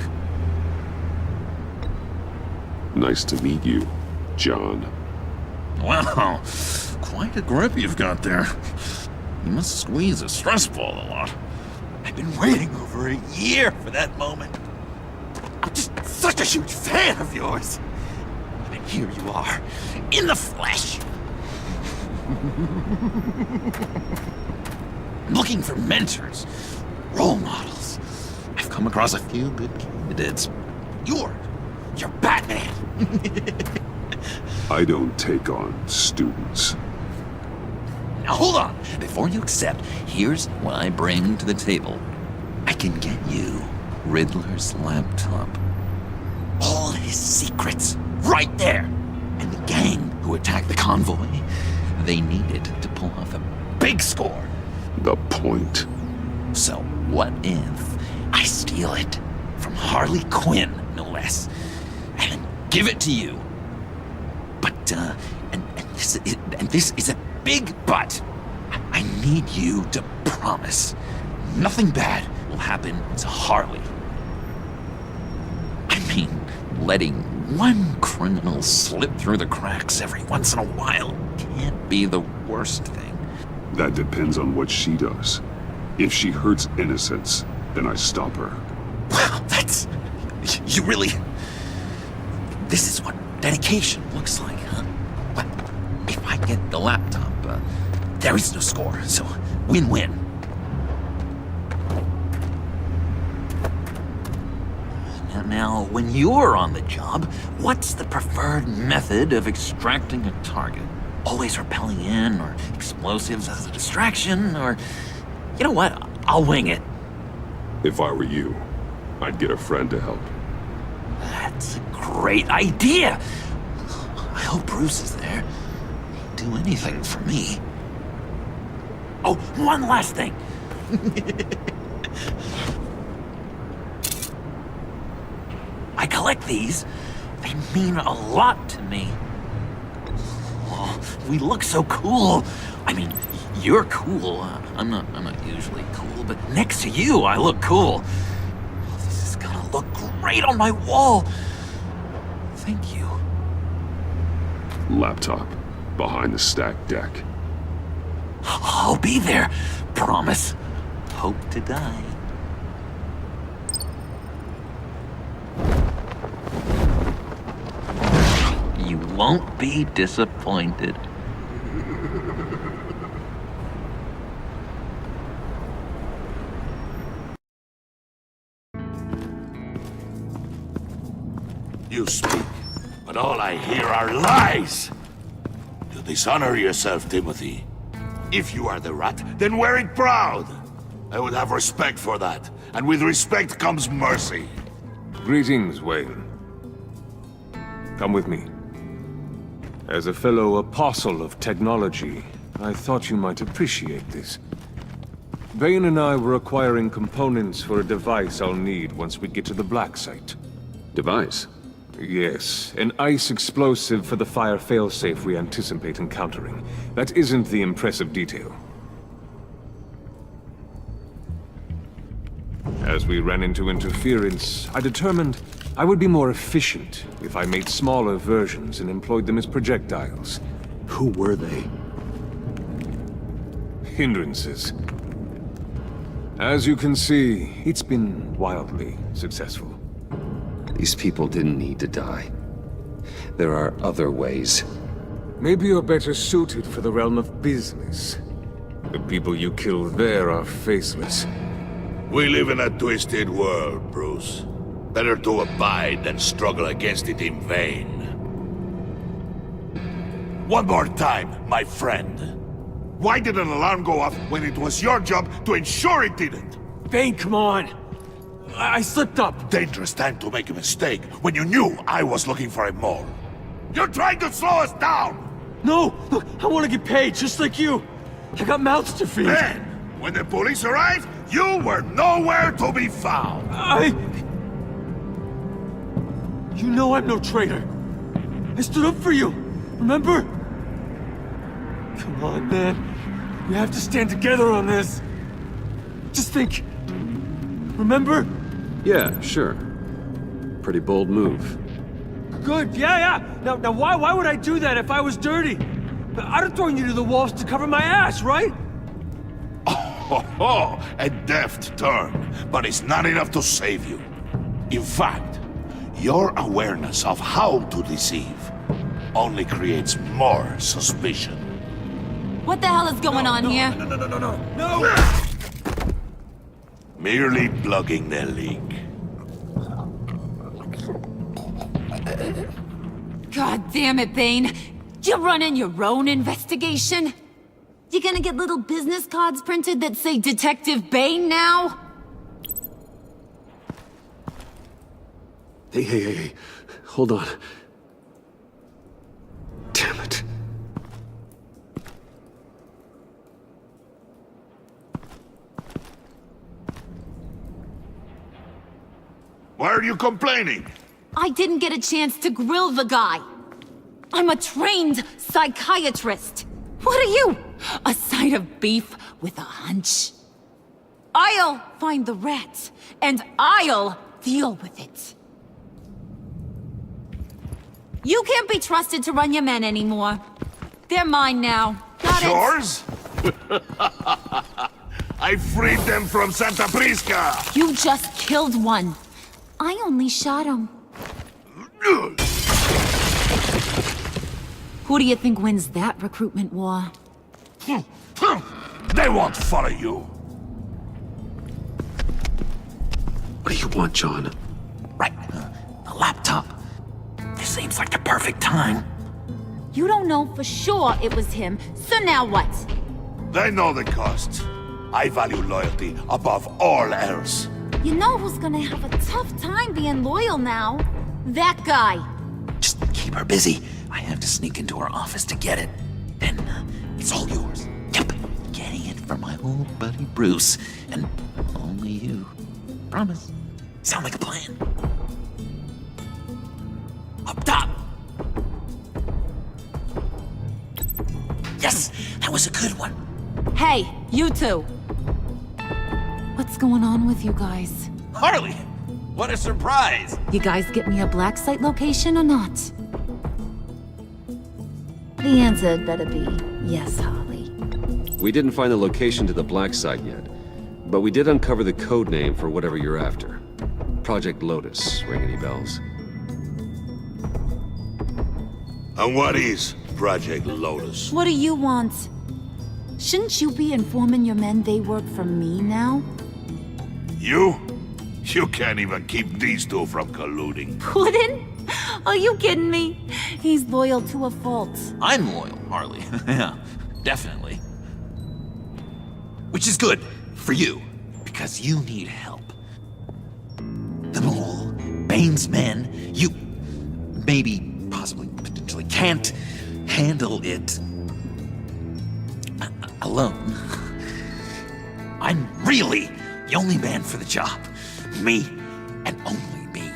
Nice to meet you, John. Wow, quite a grip you've got there. You must squeeze a stress ball a lot. I've been waiting over a year for that moment. I'm just such a huge fan of yours. And here you are, in the flesh. Looking for mentors, role models. I've come across a few good candidates. You're Batman. I don't take on students. Now hold on. Before you accept, here's what I bring to the table. I can get you Riddler's laptop. All his secrets, right there. And the gang who attacked the convoy, they needed to pull off a big score. The point. So what if I steal it from Harley Quinn, no less, and then give it to you? But, and this is a big but. I need you to promise nothing bad will happen to Harley. I mean, letting one criminal slip through the cracks every once in a while can't be the worst thing. That depends on what she does. If she hurts innocents, then I stop her. Wow, that's... you really... This is what dedication looks like, huh? Well, if I get the laptop, there is no score, so win-win. Now, when you're on the job, what's the preferred method of extracting a target? Always rappelling in, or explosives as a distraction, or... You know what? I'll wing it. If I were you, I'd get a friend to help. That's a great idea! I hope Bruce is there. He'd do anything for me. Oh, one last thing! I collect these. They mean a lot to me. Oh, we look so cool. I mean, you're cool. I'm not usually cool, but next to you, I look cool. Oh, this is gonna look great on my wall. Thank you. Laptop. Behind the stacked deck. I'll be there. Promise. Hope to die. You won't be disappointed. You speak, but all I hear are lies! You dishonor yourself, Timothy. If you are the rat, then wear it proud! I would have respect for that, and with respect comes mercy. Greetings, Wayne. Come with me. As a fellow apostle of technology, I thought you might appreciate this. Bane and I were acquiring components for a device I'll need once we get to the Black Site. Device? Yes, an ice explosive for the fire failsafe we anticipate encountering. That isn't the impressive detail. As we ran into interference, I determined I would be more efficient if I made smaller versions and employed them as projectiles. Who were they? Hindrances. As you can see, it's been wildly successful. These people didn't need to die. There are other ways. Maybe you're better suited for the realm of business. The people you kill there are faceless. We live in a twisted world, Bruce. Better to abide than struggle against it in vain. One more time, my friend. Why did an alarm go off when it was your job to ensure it didn't? Bane, come on! I slipped up. Dangerous time to make a mistake when you knew I was looking for a mole. You're trying to slow us down! No! Look, I want to get paid, just like you. I got mouths to feed. Then, when the police arrived, you were nowhere to be found. You know I'm no traitor. I stood up for you, remember? Come on, man. We have to stand together on this. Just think. Remember? Yeah, sure. Pretty bold move. Good, yeah. Now why would I do that if I was dirty? I'd have thrown you to the wolves to cover my ass, right? Oh, a deft turn, but it's not enough to save you. In fact, your awareness of how to deceive only creates more suspicion. What the hell is going on here? No! Merely plugging the leak. God damn it, Bane. You're running your own investigation? You gonna get little business cards printed that say Detective Bane now? Hey. Hold on. Damn it. Why are you complaining? I didn't get a chance to grill the guy. I'm a trained psychiatrist. What are you? A side of beef with a hunch? I'll find the rat, and I'll deal with it. You can't be trusted to run your men anymore. They're mine now. Got it? Yours? I freed them from Santa Prisca! You just killed one. I only shot him. Who do you think wins that recruitment war? They won't follow you. What do you want, John? Right, the laptop. This seems like the perfect time. You don't know for sure it was him, so now what? They know the cost. I value loyalty above all else. You know who's gonna have a tough time being loyal now? That guy. Just keep her busy. I have to sneak into her office to get it. Then it's all yours. Yep, getting it from my old buddy Bruce, and only you. Promise. Sound like a plan? Up top! Yes, that was a good one. Hey, you two. What's going on with you guys? Harley! What a surprise! You guys get me a black site location or not? The answer had better be yes, Harley. We didn't find the location to the black site yet, but we did uncover the code name for whatever you're after. Project Lotus. Ring any bells? And what is Project Lotus? What do you want? Shouldn't you be informing your men they work for me now? You? You can't even keep these two from colluding. Puddin'? Are you kidding me? He's loyal to a fault. I'm loyal, Harley. Yeah, definitely. Which is good for you, because you need help. The mole, Bane's men, you maybe, possibly, potentially can't handle it alone. I'm really the only man for the job. Me, and only me.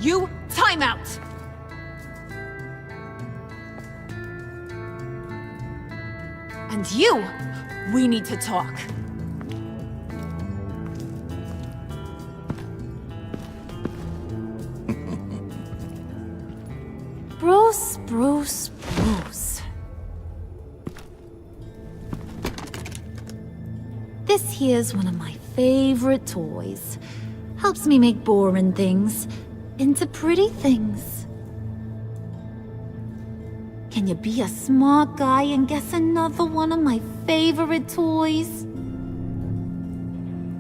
You, time out! And you, we need to talk. Bruce. This here's one of my favorite toys. Helps me make boring things into pretty things. Can you be a smart guy and guess another one of my favorite toys?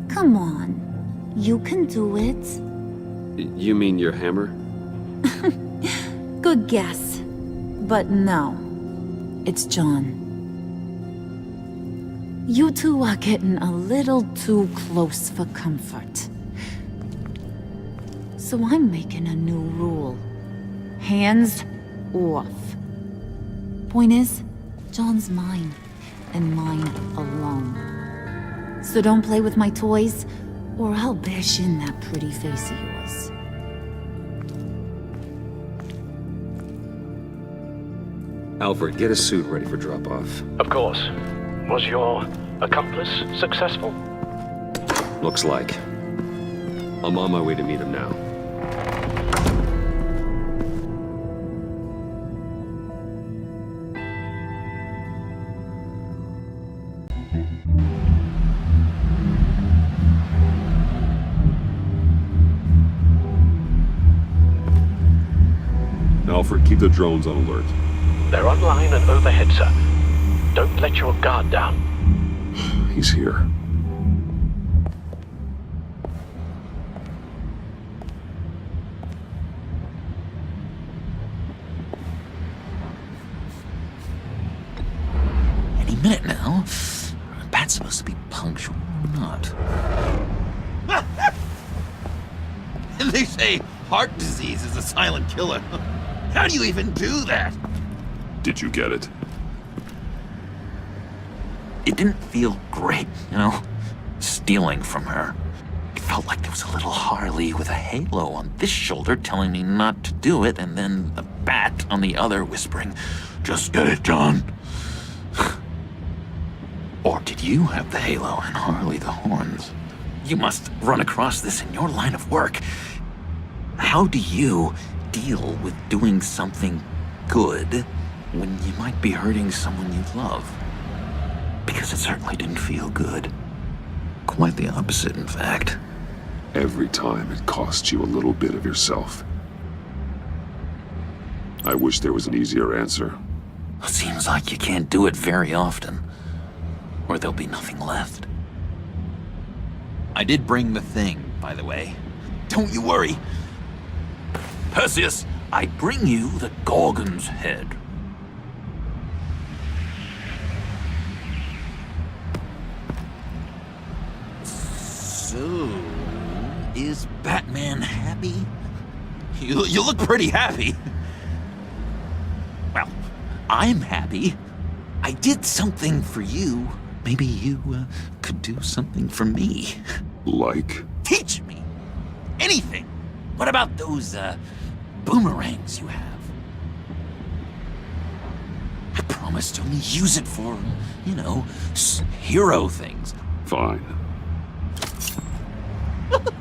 Come on, you can do it. You mean your hammer? Good guess. But no, it's John. You two are getting a little too close for comfort. So I'm making a new rule. Hands off. Point is, John's mine, and mine alone. So don't play with my toys, or I'll bash in that pretty face of yours. Alfred, get a suit ready for drop-off. Of course. Was your accomplice successful? Looks like. I'm on my way to meet him now. Alfred, keep the drones on alert. They're online and overhead, sir. Don't let your guard down. He's here. Any minute now. Bat's supposed to be punctual or not? They say heart disease is a silent killer. How do you even do that? Did you get it? It didn't feel great, you know? Stealing from her. It felt like there was a little Harley with a halo on this shoulder telling me not to do it, and then a bat on the other whispering, "Just get it, John." Or did you have the halo and Harley the horns? You must run across this in your line of work. How do you deal with doing something good when you might be hurting someone you love? Because it certainly didn't feel good. Quite the opposite, in fact. Every time it costs you a little bit of yourself. I wish there was an easier answer. It seems like you can't do it very often, or there'll be nothing left. I did bring the thing, by the way. Don't you worry. Perseus, I bring you the Gorgon's head. So, is Batman happy? You look pretty happy. Well, I'm happy. I did something for you. Maybe you could do something for me. Like? Teach me. Anything. What about those boomerangs you have? I promised to only use it for, you know, hero things. Fine.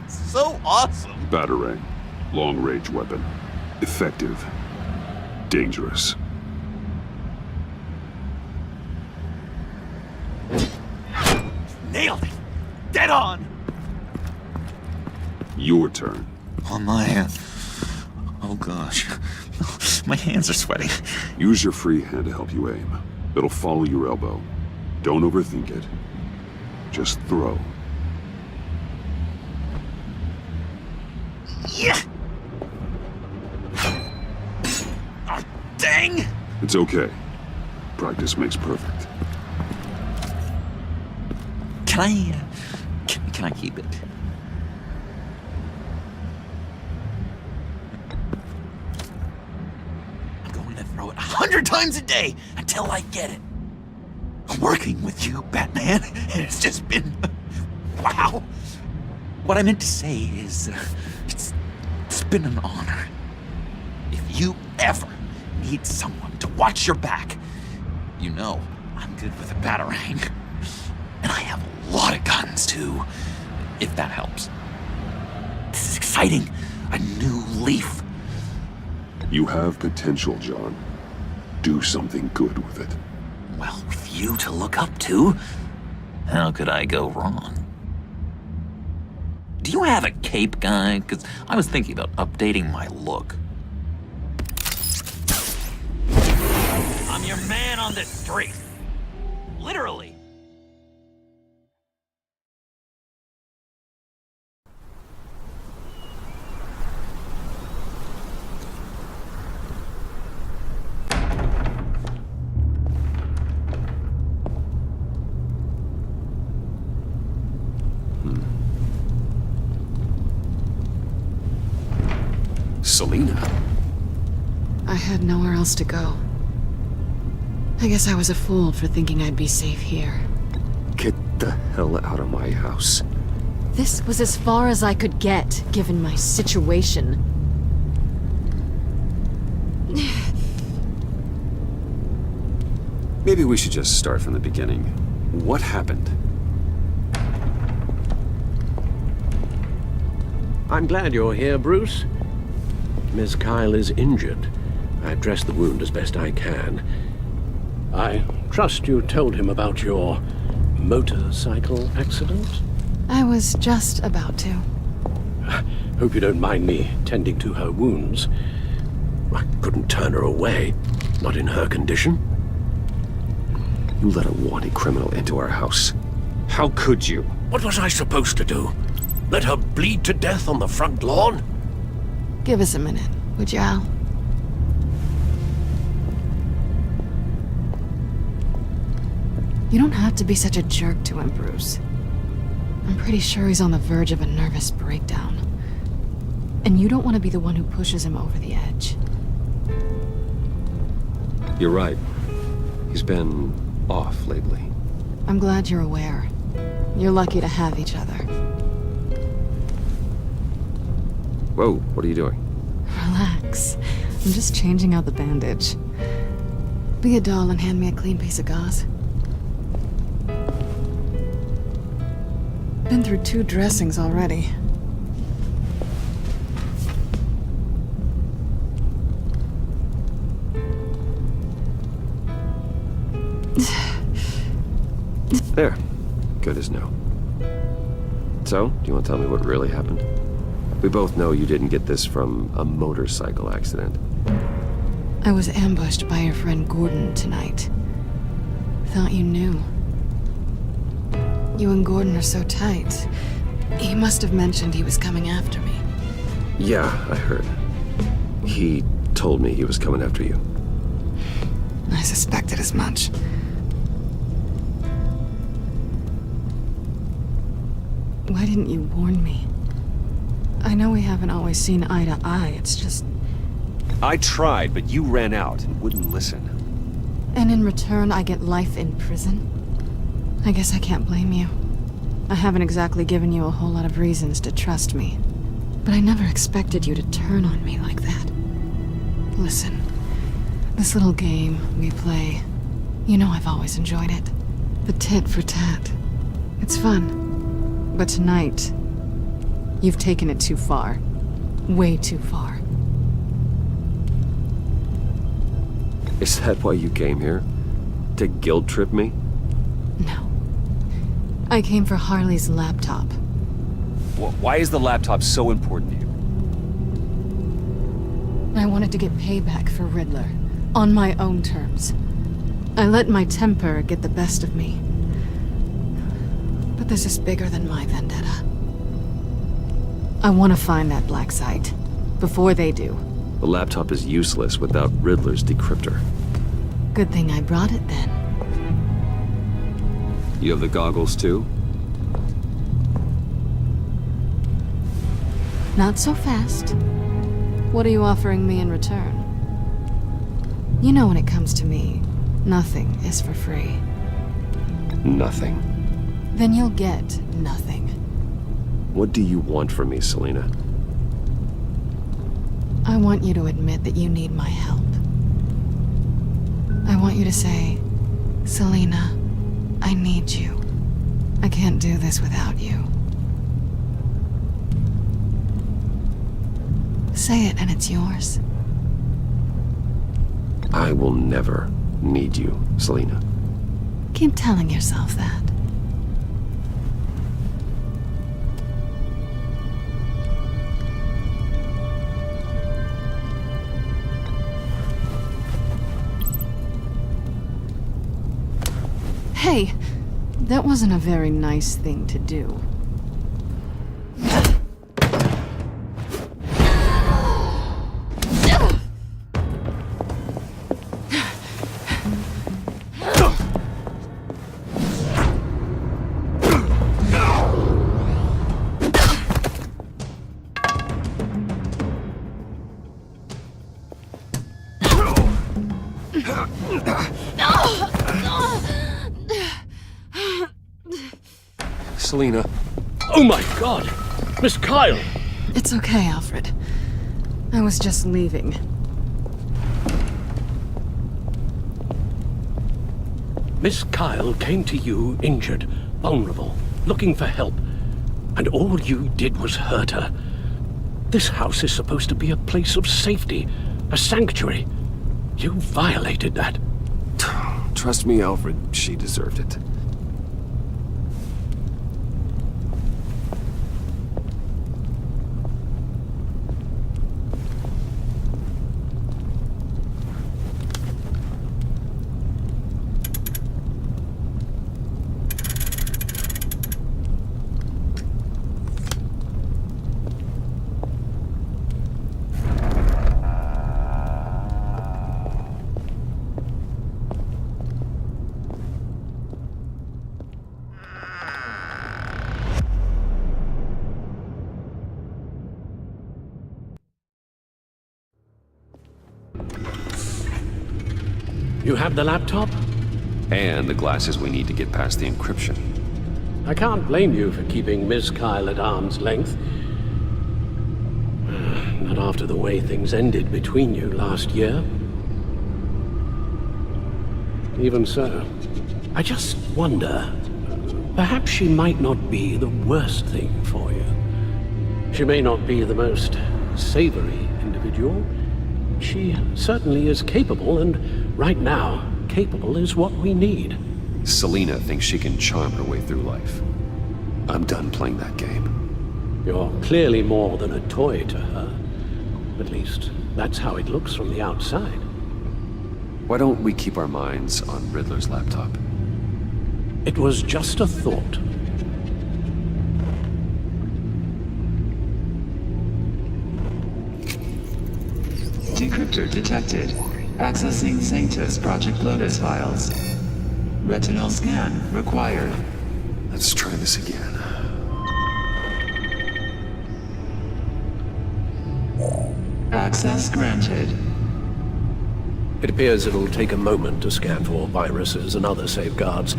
So awesome. Batarang. Long-range weapon. Effective. Dangerous. Nailed it. Dead on. Your turn. On my... Oh gosh. My hands are sweating. Use your free hand to help you aim. It'll follow your elbow. Don't overthink it. Just throw. Yeah. Oh, dang. It's okay. Practice makes perfect. Can I... Can I keep it? I'm going to throw it 100 times a day until I get it. I'm working with you, Batman, and it's just been... Wow. What I meant to say is, it's been an honor. If you ever need someone to watch your back, you know I'm good with a batarang. And I have a lot of guns, too, if that helps. This is exciting. A new leaf. You have potential, John. Do something good with it. Well, with you to look up to, how could I go wrong? Do you have a cape, guy? Because I was thinking about updating my look. I'm your man on the street. Literally. Selina? I had nowhere else to go. I guess I was a fool for thinking I'd be safe here. Get the hell out of my house. This was as far as I could get, given my situation. Maybe we should just start from the beginning. What happened? I'm glad you're here, Bruce. Miss Kyle is injured. I've dressed the wound as best I can. I trust you told him about your motorcycle accident? I was just about to. Hope you don't mind me tending to her wounds. I couldn't turn her away, not in her condition. You let a wanted criminal into our house. How could you? What was I supposed to do? Let her bleed to death on the front lawn? Give us a minute, would you, Al? You don't have to be such a jerk to him, Bruce. I'm pretty sure he's on the verge of a nervous breakdown. And you don't want to be the one who pushes him over the edge. You're right. He's been off lately. I'm glad you're aware. You're lucky to have each other. Whoa, what are you doing? Relax. I'm just changing out the bandage. Be a doll and hand me a clean piece of gauze. Been through 2 dressings already. There. Good as new. So, do you want to tell me what really happened? We both know you didn't get this from a motorcycle accident. I was ambushed by your friend Gordon tonight. Thought you knew. You and Gordon are so tight. He must have mentioned he was coming after me. Yeah, I heard. He told me he was coming after you. I suspected as much. Why didn't you warn me? I know we haven't always seen eye to eye, it's just... I tried, but you ran out and wouldn't listen. And in return, I get life in prison? I guess I can't blame you. I haven't exactly given you a whole lot of reasons to trust me. But I never expected you to turn on me like that. Listen, this little game we play, you know I've always enjoyed it. The tit for tat. It's fun. But tonight, you've taken it too far. Way too far. Is that why you came here? To guilt trip me? No. I came for Harley's laptop. Why is the laptop so important to you? I wanted to get payback for Riddler. On my own terms. I let my temper get the best of me. But this is bigger than my vendetta. I want to find that black site. Before they do. The laptop is useless without Riddler's decryptor. Good thing I brought it then. You have the goggles too? Not so fast. What are you offering me in return? You know when it comes to me, nothing is for free. Nothing. Then you'll get nothing. What do you want from me, Selina? I want you to admit that you need my help. I want you to say, Selina, I need you. I can't do this without you. Say it and it's yours. I will never need you, Selina. Keep telling yourself that. Hey, that wasn't a very nice thing to do. Selina. Oh my God! Miss Kyle! It's okay, Alfred. I was just leaving. Miss Kyle came to you injured, vulnerable, looking for help. And all you did was hurt her. This house is supposed to be a place of safety, a sanctuary. You violated that. Trust me, Alfred, she deserved it. You have the laptop? And the glasses we need to get past the encryption. I can't blame you for keeping Miss Kyle at arm's length. Not after the way things ended between you last year. Even so, I just wonder, perhaps she might not be the worst thing for you. She may not be the most savory individual. She certainly is capable, and right now, capable is what we need. Selina thinks she can charm her way through life. I'm done playing that game. You're clearly more than a toy to her. At least, that's how it looks from the outside. Why don't we keep our minds on Riddler's laptop? It was just a thought. Decryptor detected. Accessing Sanctus Project Lotus files. Retinal scan required. Let's try this again. Access granted. It appears it'll take a moment to scan for viruses and other safeguards.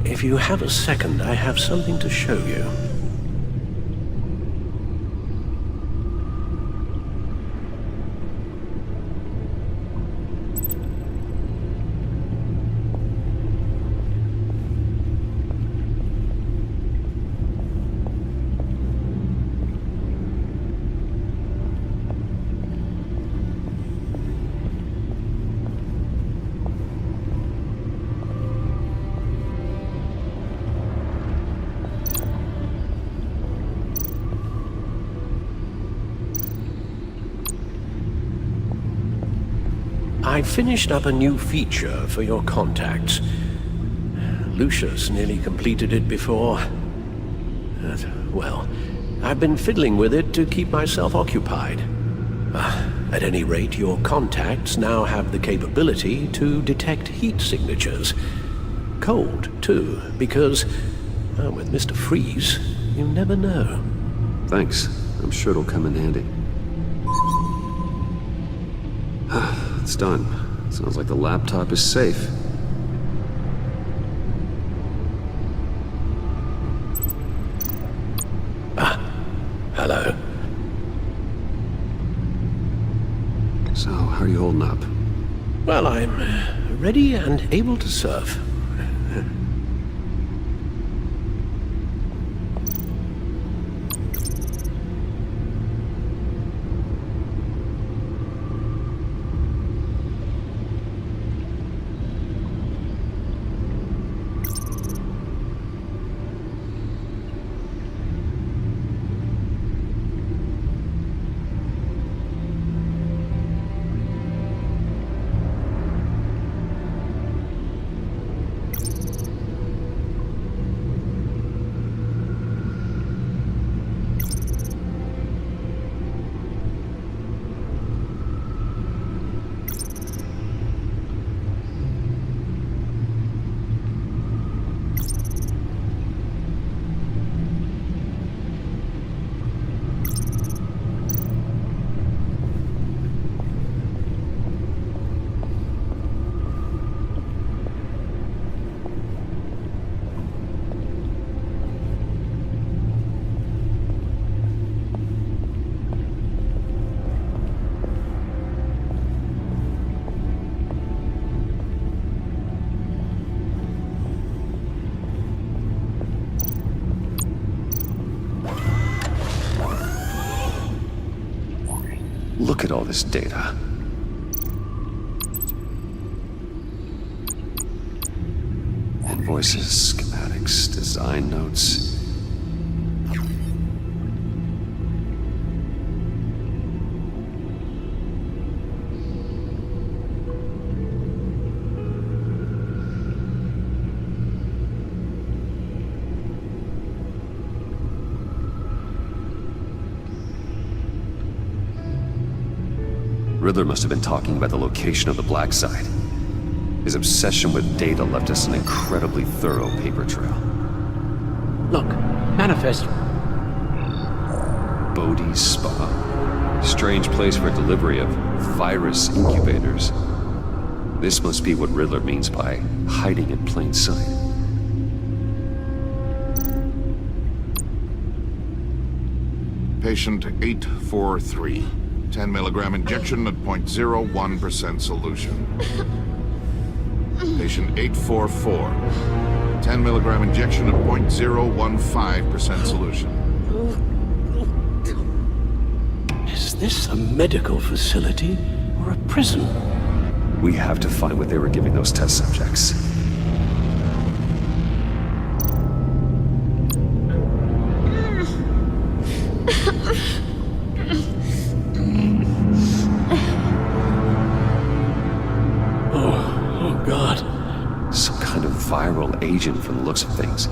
If you have a second, I have something to show you. I finished up a new feature for your contacts. Lucius nearly completed it before. Well, I've been fiddling with it to keep myself occupied. At any rate, your contacts now have the capability to detect heat signatures. Cold, too, because, well, with Mr. Freeze, you never know. Thanks. I'm sure it'll come in handy. It's done. Sounds like the laptop is safe. Hello. So, how are you holding up? Well, I'm ready and able to serve. Look at all this data. Invoices, schematics, design notes. Riddler must have been talking about the location of the black site. His obsession with data left us an incredibly thorough paper trail. Look, manifest. Bodhi's Spa. Strange place for delivery of virus incubators. This must be what Riddler means by hiding in plain sight. Patient 843. 10 milligram injection at 0.01% solution. Patient 844. 10 milligram injection at 0.015% solution. Is this a medical facility or a prison? We have to find what they were giving those test subjects. Viral agent from the looks of things.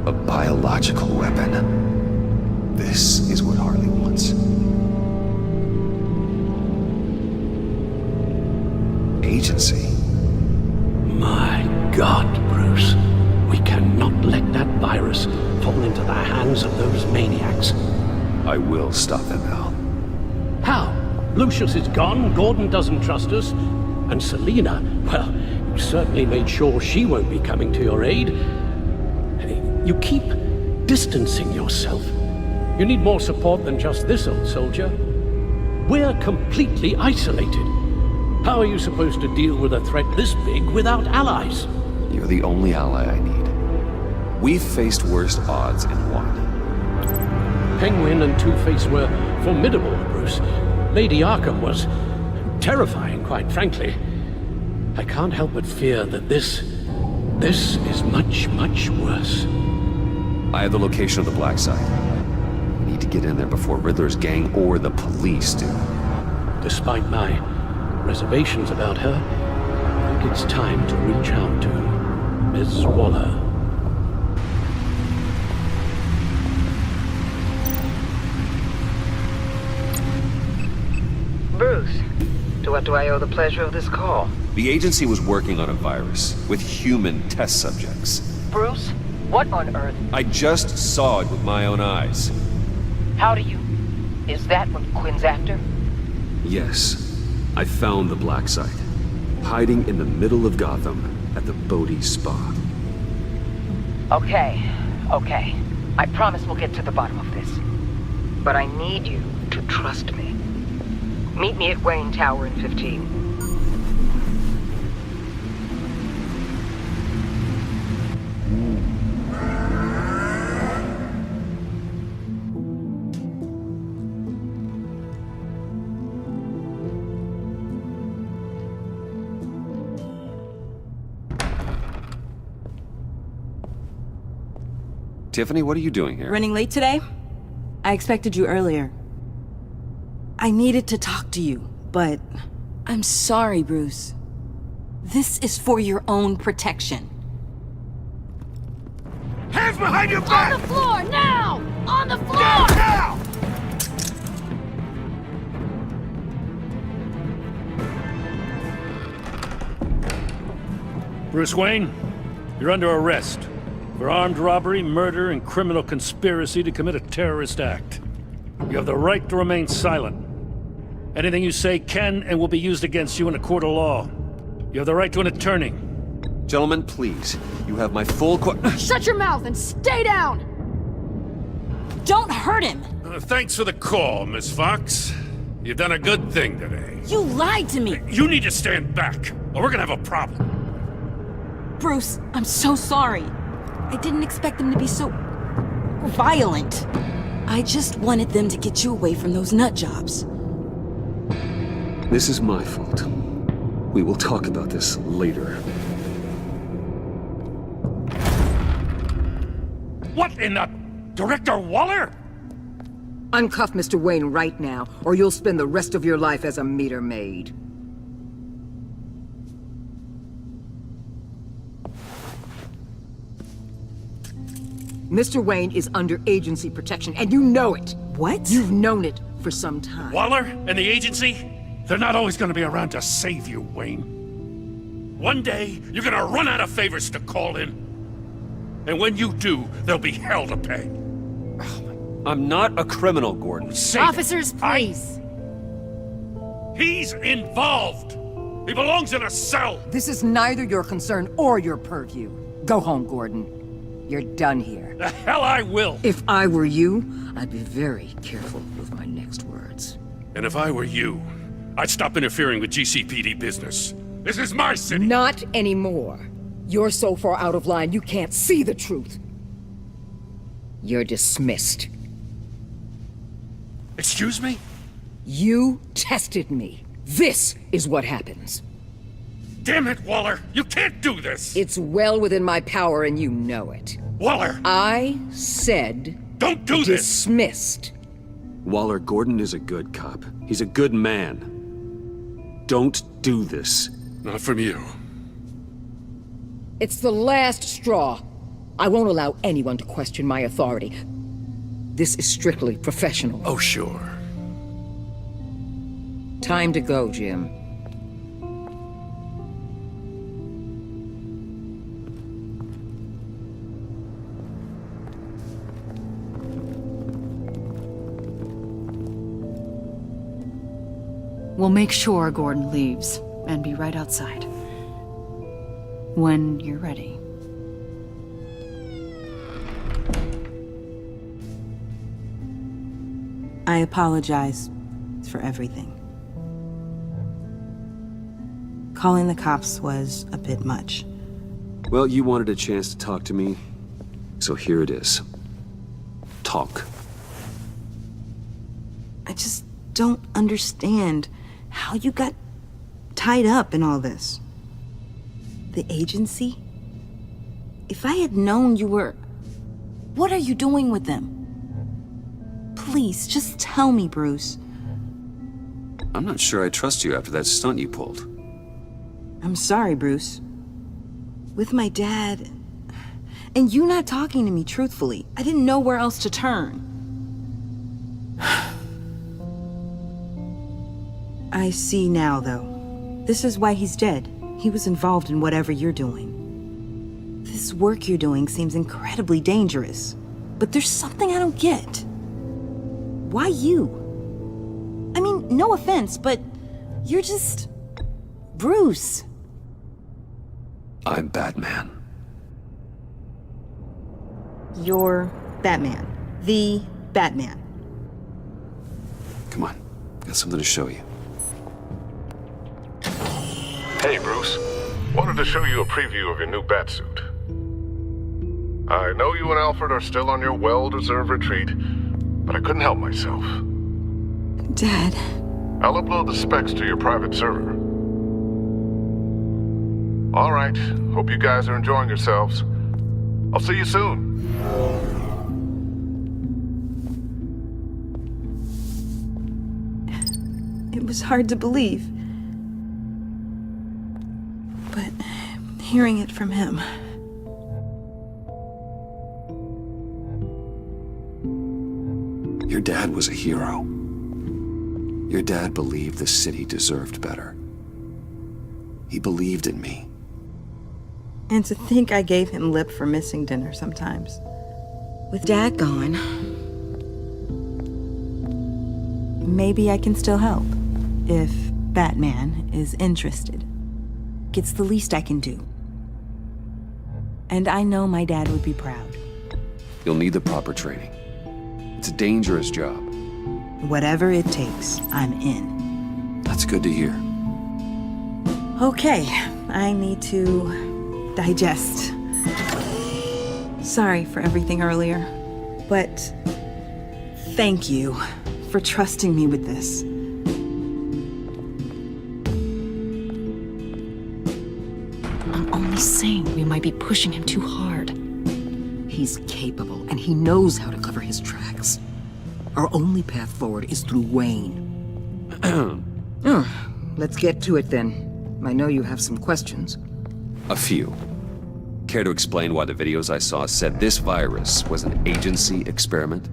A biological weapon. This is what Harley wants. Agency. My God, Bruce. We cannot let that virus fall into the hands of those maniacs. I will stop them, Al. How? Lucius is gone, Gordon doesn't trust us, and Selina, well, you certainly made sure she won't be coming to your aid. You keep distancing yourself. You need more support than just this old soldier. We're completely isolated. How are you supposed to deal with a threat this big without allies? You're the only ally I need. We've faced worse odds and won. Penguin and Two-Face were formidable, Bruce. Lady Arkham was terrifying, quite frankly. I can't help but fear that this is much, much worse. I have the location of the black site. We need to get in there before Riddler's gang or the police do. Despite my reservations about her, I think it's time to reach out to Miss Waller. Bruce, to what do I owe the pleasure of this call? The agency was working on a virus with human test subjects. Bruce, what on earth? I just saw it with my own eyes. How do you... Is that what Quinn's after? Yes. I found the black site. Hiding in the middle of Gotham at the Bodhi Spa. Okay. I promise we'll get to the bottom of this. But I need you to trust me. Meet me at Wayne Tower in 15. Tiffany, what are you doing here? Running late today? I expected you earlier. I needed to talk to you, but I'm sorry, Bruce. This is for your own protection. Hands behind your back! On the floor, now! On the floor! Now! Bruce Wayne, you're under arrest for armed robbery, murder, and criminal conspiracy to commit a terrorist act. You have the right to remain silent. Anything you say can and will be used against you in a court of law. You have the right to an attorney. Gentlemen, please. You have my full Shut your mouth and stay down! Don't hurt him! Thanks for the call, Miss Fox. You've done a good thing today. You lied to me! You need to stand back, or we're gonna have a problem. Bruce, I'm so sorry. I didn't expect them to be so... violent. I just wanted them to get you away from those nut jobs. This is my fault. We will talk about this later. What in the... Director Waller? Uncuff Mr. Wayne right now, or you'll spend the rest of your life as a meter maid. Mr. Wayne is under agency protection, and you know it. What? You've known it for some time. Waller and the agency? They're not always gonna be around to save you, Wayne. One day, you're gonna run out of favors to call in. And when you do, there'll be hell to pay. I'm not a criminal, Gordon. Officers, please. He's involved. He belongs in a cell. This is neither your concern or your purview. Go home, Gordon. You're done here. The hell I will. If I were you, I'd be very careful with my next words. And if I were you, I'd stop interfering with GCPD business. This is my city. Not anymore. You're so far out of line, you can't see the truth. You're dismissed. Excuse me? You tested me. This is what happens. Damn it, Waller! You can't do this! It's well within my power and you know it. Waller! I said... Don't do this! Dismissed. Waller, Gordon is a good cop. He's a good man. Don't do this. Not from you. It's the last straw. I won't allow anyone to question my authority. This is strictly professional. Oh, sure. Time to go, Jim. We'll make sure Gordon leaves, and be right outside. When you're ready. I apologize for everything. Calling the cops was a bit much. Well, you wanted a chance to talk to me, so here it is. Talk. I just don't understand how you got tied up in all this. The agency? If I had known you were... What are you doing with them? Please, just tell me, Bruce. I'm not sure I trust you after that stunt you pulled. I'm sorry, Bruce. With my dad... And you not talking to me truthfully, I didn't know where else to turn. I see now, though. This is why he's dead. He was involved in whatever you're doing. This work you're doing seems incredibly dangerous. But there's something I don't get. Why you? I mean, no offense, but you're just... Bruce. I'm Batman. You're Batman. The Batman. Come on, got something to show you. Hey, Bruce. Wanted to show you a preview of your new batsuit. I know you and Alfred are still on your well-deserved retreat, but I couldn't help myself. Dad. I'll upload the specs to your private server. All right. Hope you guys are enjoying yourselves. I'll see you soon. It was hard to believe. But hearing it from him... Your dad was a hero. Your dad believed the city deserved better. He believed in me. And to think I gave him lip for missing dinner sometimes. With Dad gone... Maybe I can still help. If Batman is interested. It's the least I can do. And I know my dad would be proud. You'll need the proper training. It's a dangerous job. Whatever it takes, I'm in. That's good to hear. Okay, I need to digest. Sorry for everything earlier, but thank you for trusting me with this. He's saying we might be pushing him too hard. He's capable, and he knows how to cover his tracks. Our only path forward is through Wayne. Let's get to it then. I know you have some questions. A few. Care to explain why the videos I saw said this virus was an agency experiment?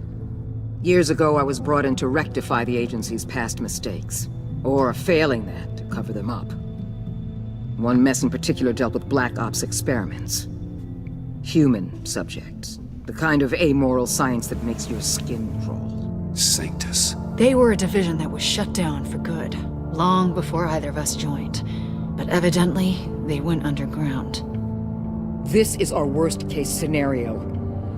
Years ago, I was brought in to rectify the agency's past mistakes. Or failing that, to cover them up. One mess in particular dealt with Black Ops experiments. Human subjects. The kind of amoral science that makes your skin crawl. Sanctus. They were a division that was shut down for good, long before either of us joined. But evidently, they went underground. This is our worst-case scenario.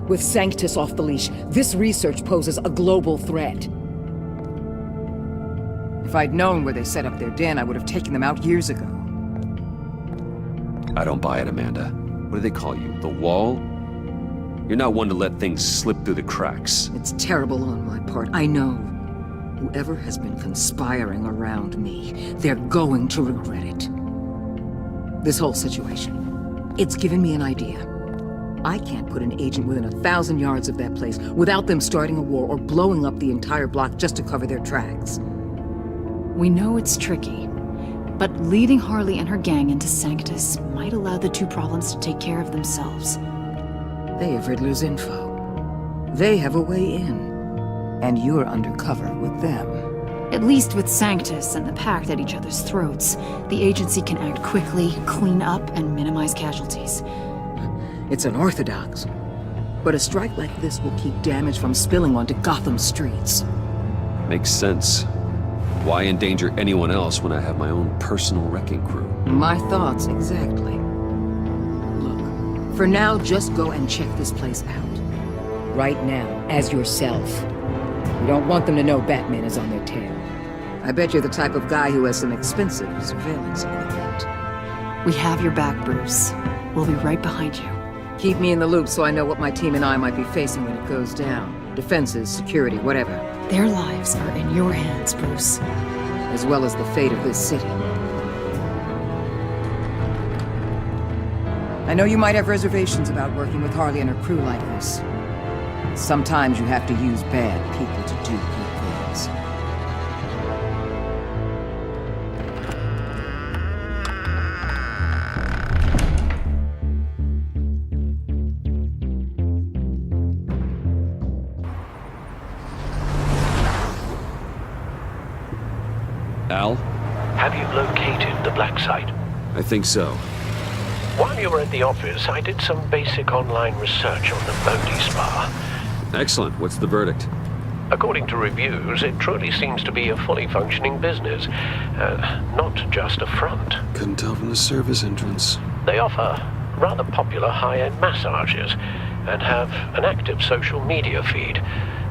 With Sanctus off the leash, this research poses a global threat. If I'd known where they set up their den, I would have taken them out years ago. I don't buy it, Amanda. What do they call you? The Wall? You're not one to let things slip through the cracks. It's terrible on my part, I know. Whoever has been conspiring around me, they're going to regret it. This whole situation, it's given me an idea. I can't put an agent within 1,000 yards of that place without them starting a war or blowing up the entire block just to cover their tracks. We know it's tricky, but leading Harley and her gang into Sanctus might allow the two problems to take care of themselves. They have Riddler's info. They have a way in. And you're undercover with them. At least with Sanctus and the Pact at each other's throats, the agency can act quickly, clean up, and minimize casualties. It's unorthodox. But a strike like this will keep damage from spilling onto Gotham streets. Makes sense. Why endanger anyone else when I have my own personal wrecking crew? My thoughts, exactly. Look, for now, just go and check this place out. Right now, as yourself. We don't want them to know Batman is on their tail. I bet you're the type of guy who has some expensive surveillance equipment. We have your back, Bruce. We'll be right behind you. Keep me in the loop so I know what my team and I might be facing when it goes down. Defenses, security, whatever. Their lives are in your hands, Bruce. As well as the fate of this city. I know you might have reservations about working with Harley and her crew like this. Sometimes you have to use bad people to do good things. Al? Have you located the black site? I think so. While you were at the office, I did some basic online research on the Bodhi Spa. Excellent. What's the verdict? According to reviews, it truly seems to be a fully functioning business, not just a front. Couldn't tell from the service entrance. They offer rather popular high-end massages and have an active social media feed.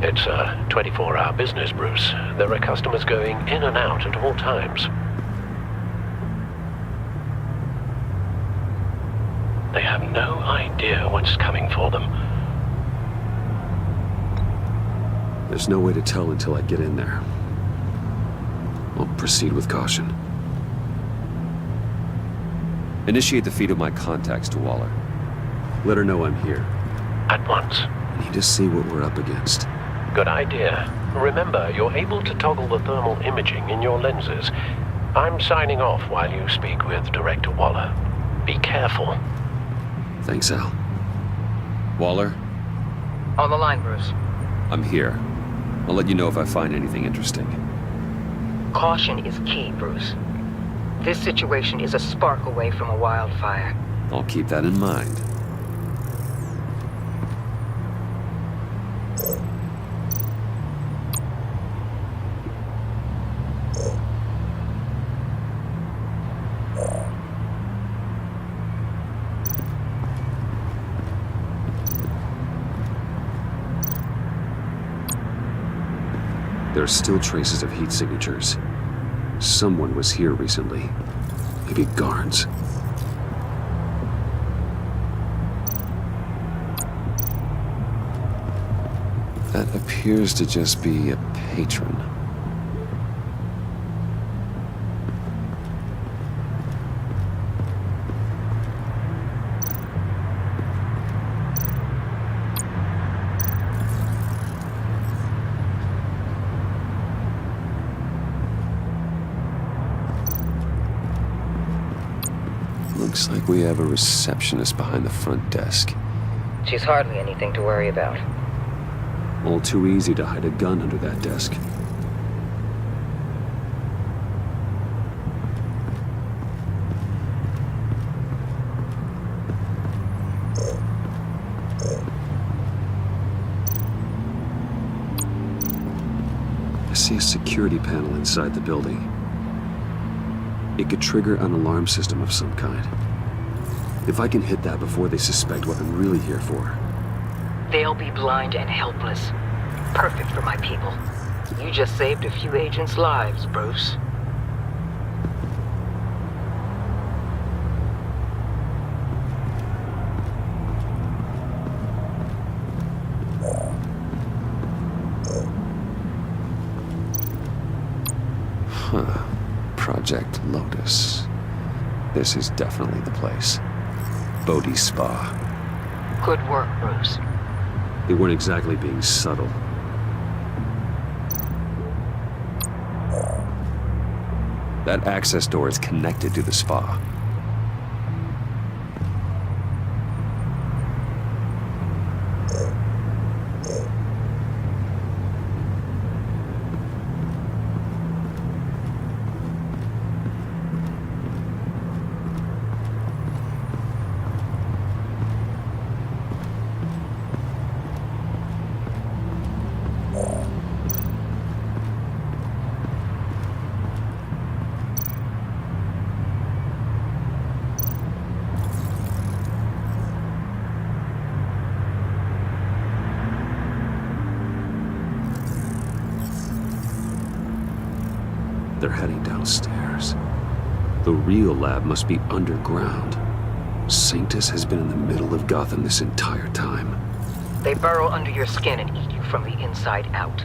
It's a 24-hour business, Bruce. There are customers going in and out at all times. They have no idea what's coming for them. There's no way to tell until I get in there. I'll proceed with caution. Initiate the feed of my contacts to Waller. Let her know I'm here. At once. I need to see what we're up against. Good idea. Remember, you're able to toggle the thermal imaging in your lenses. I'm signing off while you speak with Director Waller. Be careful. Thanks, Al. Waller? On the line, Bruce. I'm here. I'll let you know if I find anything interesting. Caution is key, Bruce. This situation is a spark away from a wildfire. I'll keep that in mind. There are still traces of heat signatures. Someone was here recently. Maybe guards. That appears to just be a patron. Looks like we have a receptionist behind the front desk. She's hardly anything to worry about. All too easy to hide a gun under that desk. I see a security panel inside the building. It could trigger an alarm system of some kind. If I can hit that before they suspect what I'm really here for. They'll be blind and helpless. Perfect for my people. You just saved a few agents' lives, Bruce. Huh. Project Lotus. This is definitely the place. Bodhi's Spa. Good work, Bruce. They weren't exactly being subtle. That access door is connected to the spa. They're heading downstairs. The real lab must be underground. Sanctus has been in the middle of Gotham this entire time. They burrow under your skin and eat you from the inside out.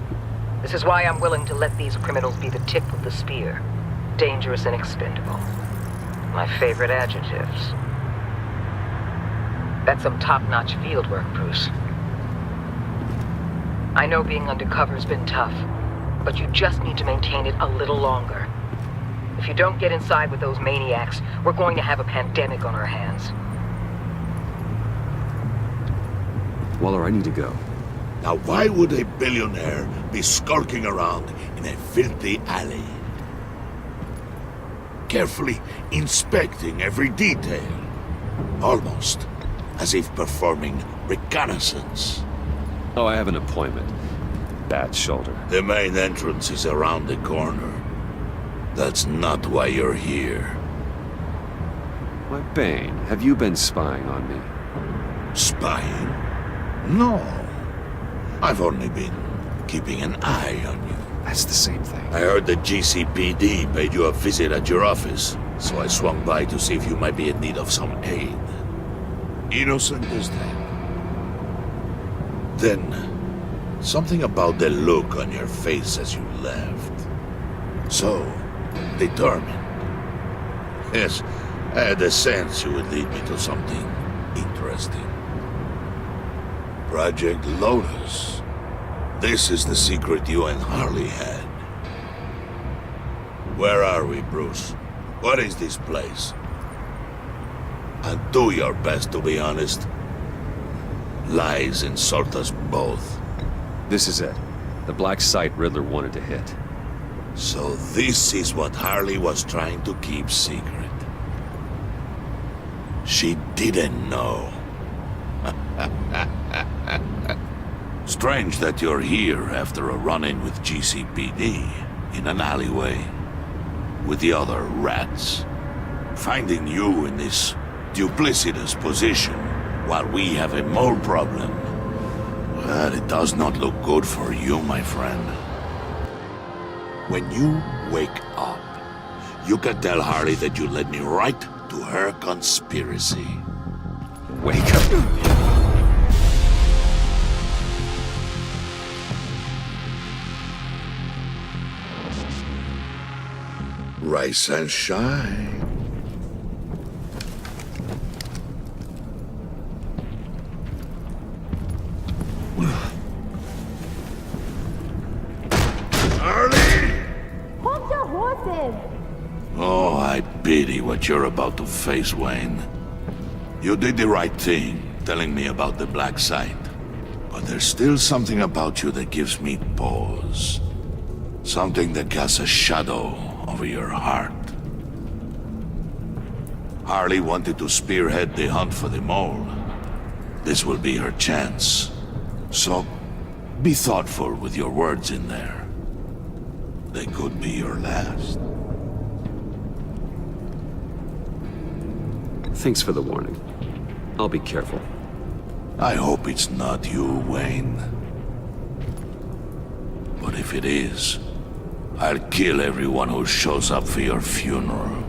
This is why I'm willing to let these criminals be the tip of the spear. Dangerous and expendable. My favorite adjectives. That's some top-notch field work, Bruce. I know being undercover's been tough, but you just need to maintain it a little longer. If you don't get inside with those maniacs, we're going to have a pandemic on our hands. Waller, I need to go. Now why would a billionaire be skulking around in a filthy alley? Carefully inspecting every detail. Almost as if performing reconnaissance. Oh, I have an appointment. Bad shoulder. The main entrance is around the corner. That's not why you're here. Why, Bane, have you been spying on me? Spying? No. I've only been keeping an eye on you. That's the same thing. I heard the GCPD paid you a visit at your office, so I swung by to see if you might be in need of some aid. Innocent as that. Then, something about the look on your face as you left. So, determined. Yes, I had a sense you would lead me to something interesting. Project Lotus. This is the secret you and Harley had. Where are we, Bruce? What is this place? And do your best to be honest. Lies insult us both. This is it. The black site Riddler wanted to hit. So this is what Harley was trying to keep secret. She didn't know. Strange that you're here after a run-in with GCPD in an alleyway with the other rats. Finding you in this duplicitous position while we have a mole problem. Well, it does not look good for you, my friend. When you wake up, you can tell Harley that you led me right to her conspiracy. Wake up. Rise and shine. Hold your horses! Oh, I I pity what you're about to face, Wayne. You did the right thing, telling me about the black site. But there's still something about you that gives me pause. Something that casts a shadow over your heart. Harley wanted to spearhead the hunt for the mole. This will be her chance. So, be thoughtful with your words in there. They could be your last. Thanks for the warning. I'll be careful. I hope it's not you, Wayne. But if it is, I'll kill everyone who shows up for your funeral.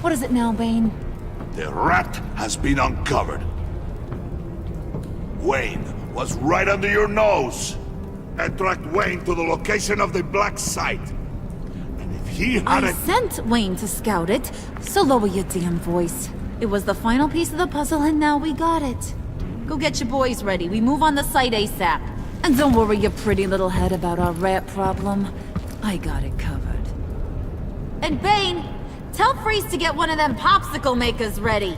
What is it now, Bane? The rat has been uncovered. Wayne was right under your nose. And tracked Wayne to the location of the black site. And if he had I sent Wayne to scout it, so lower your damn voice. It was the final piece of the puzzle and now we got it. Go get your boys ready. We move on the site ASAP. And don't worry your pretty little head about our rat problem. I got it covered. And Bane, tell Freeze to get one of them popsicle makers ready.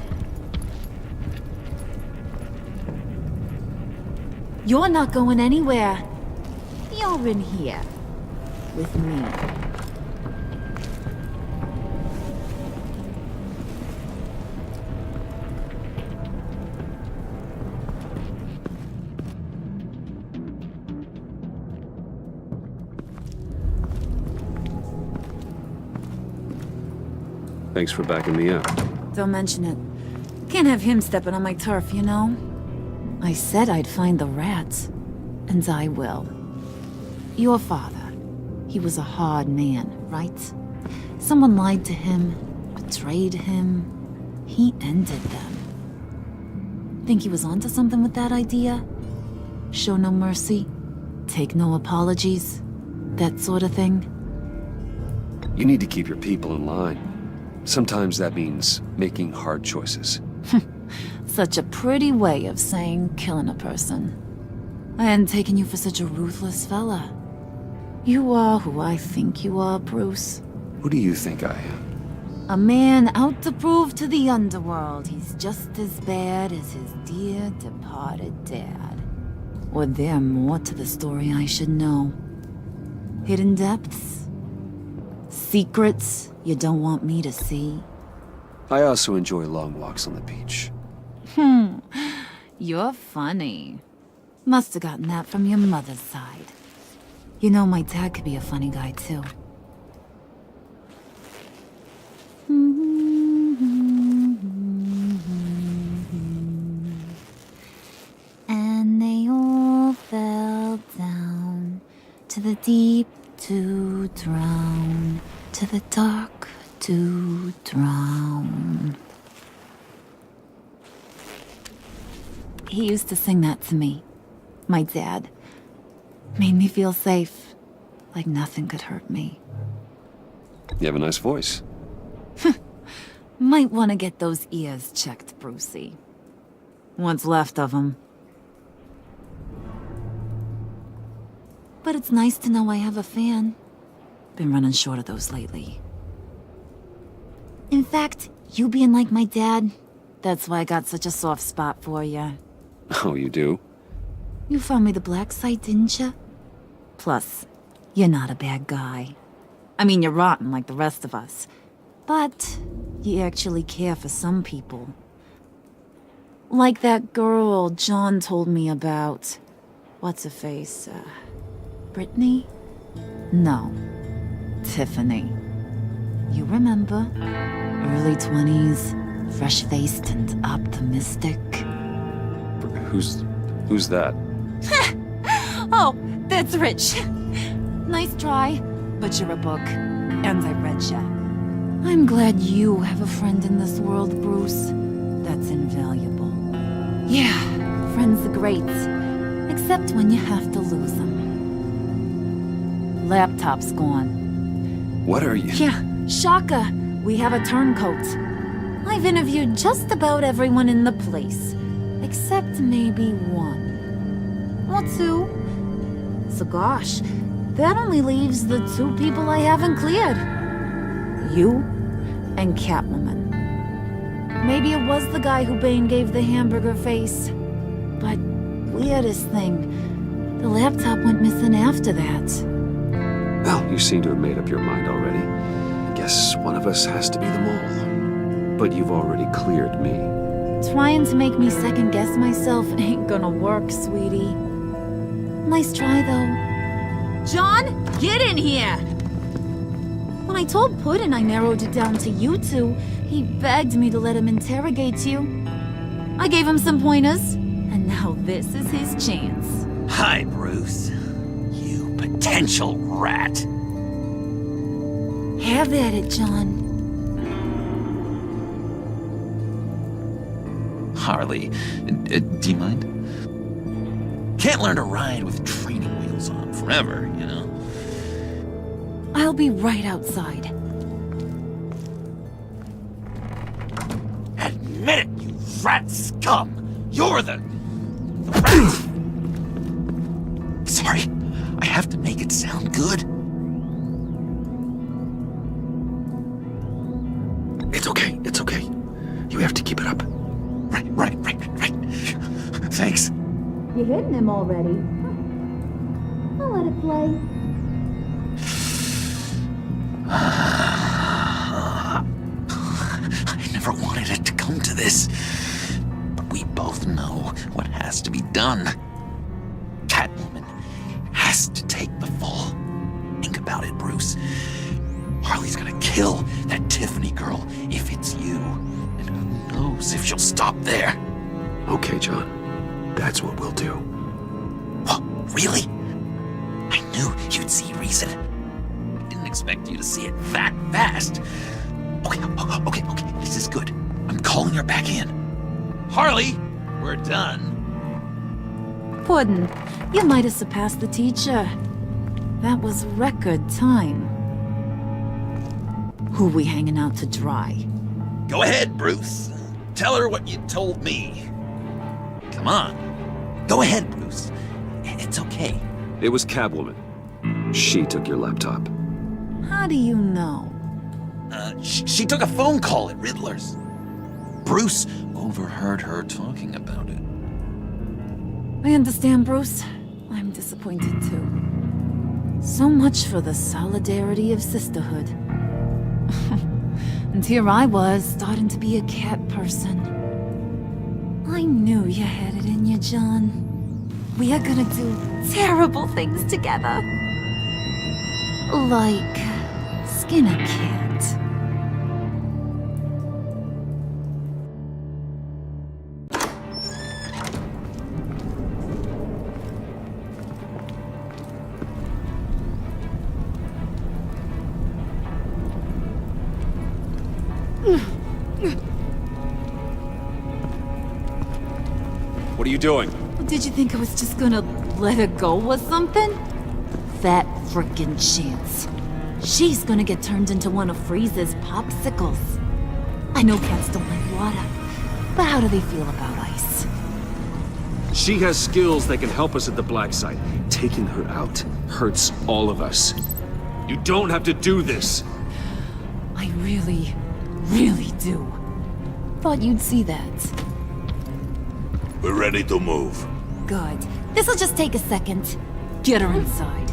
You're not going anywhere. You're in here. With me. Thanks for backing me up. Don't mention it. Can't have him stepping on my turf, you know? I said I'd find the rats. And I will. Your father. He was a hard man, right? Someone lied to him, betrayed him. He ended them. Think he was onto something with that idea? Show no mercy? Take no apologies? That sort of thing? You need to keep your people in line. Sometimes that means making hard choices. Such a pretty way of saying killing a person. I hadn't taken you for such a ruthless fella. You are who I think you are, Bruce. Who do you think I am? A man out to prove to the underworld he's just as bad as his dear departed dad. Or there more to the story I should know. Hidden depths? Secrets you don't want me to see? I also enjoy long walks on the beach. You're funny. Must have gotten that from your mother's side. You know, my dad could be a funny guy, too. And they all fell down to the deep to drown, to the dark to drown. He used to sing that to me. My dad. Made me feel safe. Like nothing could hurt me. You have a nice voice. Might want to get those ears checked, Brucey. What's left of them. But it's nice to know I have a fan. Been running short of those lately. In fact, you being like my dad, that's why I got such a soft spot for you. Oh, you do? You found me the black site, didn't you? Plus, you're not a bad guy. I mean, you're rotten like the rest of us. But you actually care for some people. Like that girl John told me about. What's her face? Brittany? No. Tiffany. You remember? Early 20s, fresh-faced and optimistic. Who's that? Oh, that's Rich. Nice try, but you're a book, and I read ya. I'm glad you have a friend in this world, Bruce. That's invaluable. Yeah, friends are great, except when you have to lose them. Laptop's gone. What are you? Yeah, shocker. We have a turncoat. I've interviewed just about everyone in the place, except maybe one. Or two. So gosh, That only leaves the two people I haven't cleared. You and Catwoman. Maybe it was the guy who Bane gave the hamburger face. But weirdest thing, the laptop went missing after that. Well, you seem to have made up your mind already. I guess one of us has to be the mole. But you've already cleared me. Trying to make me second-guess myself ain't gonna work, sweetie. Nice try, though. John, get in here! When I told Puddin' I narrowed it down to you two, he begged me to let him interrogate you. I gave him some pointers, and now this is his chance. Hi, Bruce. You potential rat. Have at it, John. Harley, do you mind? Can't learn to ride with training wheels on forever, you know? I'll be right outside. Admit it, you rat scum! You're the rat! Sorry, I have to make it sound good. It's okay, it's okay. You have to keep it up. Right. Thanks. You hitting him already? I'll let it play. I never wanted it to come to this, but we both know what has to be done. Catwoman has to take the fall. Think about it, Bruce. Harley's gonna kill that Tiffany girl if it's you, and who knows if she'll stop there. Okay, John. That's what we'll do. Oh, really? I knew you'd see reason. I didn't expect you to see it that fast. Okay, this is good. I'm calling her back in. Harley, we're done. Puddin', you might have surpassed the teacher. That was record time. Who we hanging out to dry? Go ahead, Bruce. Tell her what you told me. Come on. Go ahead, Bruce. It's okay. It was Catwoman. She took your laptop. How do you know? She took a phone call at Riddler's. Bruce overheard her talking about it. I understand, Bruce. I'm disappointed too. So much for the solidarity of sisterhood. And here I was, starting to be a cat person. I knew you had it in you, John. We are gonna do terrible things together. Like skin a cat. What are you doing? Did you think I was just gonna let her go with something? That frickin' chance. She's gonna get turned into one of Freeze's popsicles. I know cats don't like water, but how do they feel about ice? She has skills that can help us at the black site. Taking her out hurts all of us. You don't have to do this. I really do. Thought you'd see that. We're ready to move. Good. This'll just take a second. Get her inside.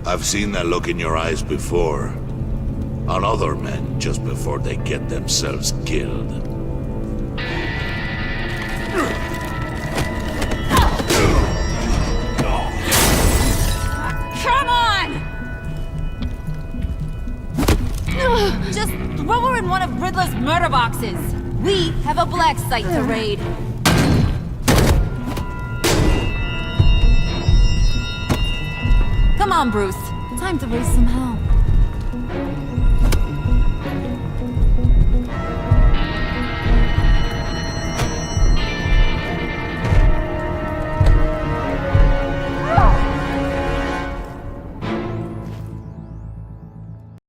I've seen that look in your eyes before. On other men just before they get themselves killed. Come on! Just throw her in one of Riddler's murder boxes. We have a black site to raid. Come on, Bruce. Time to raise some hell.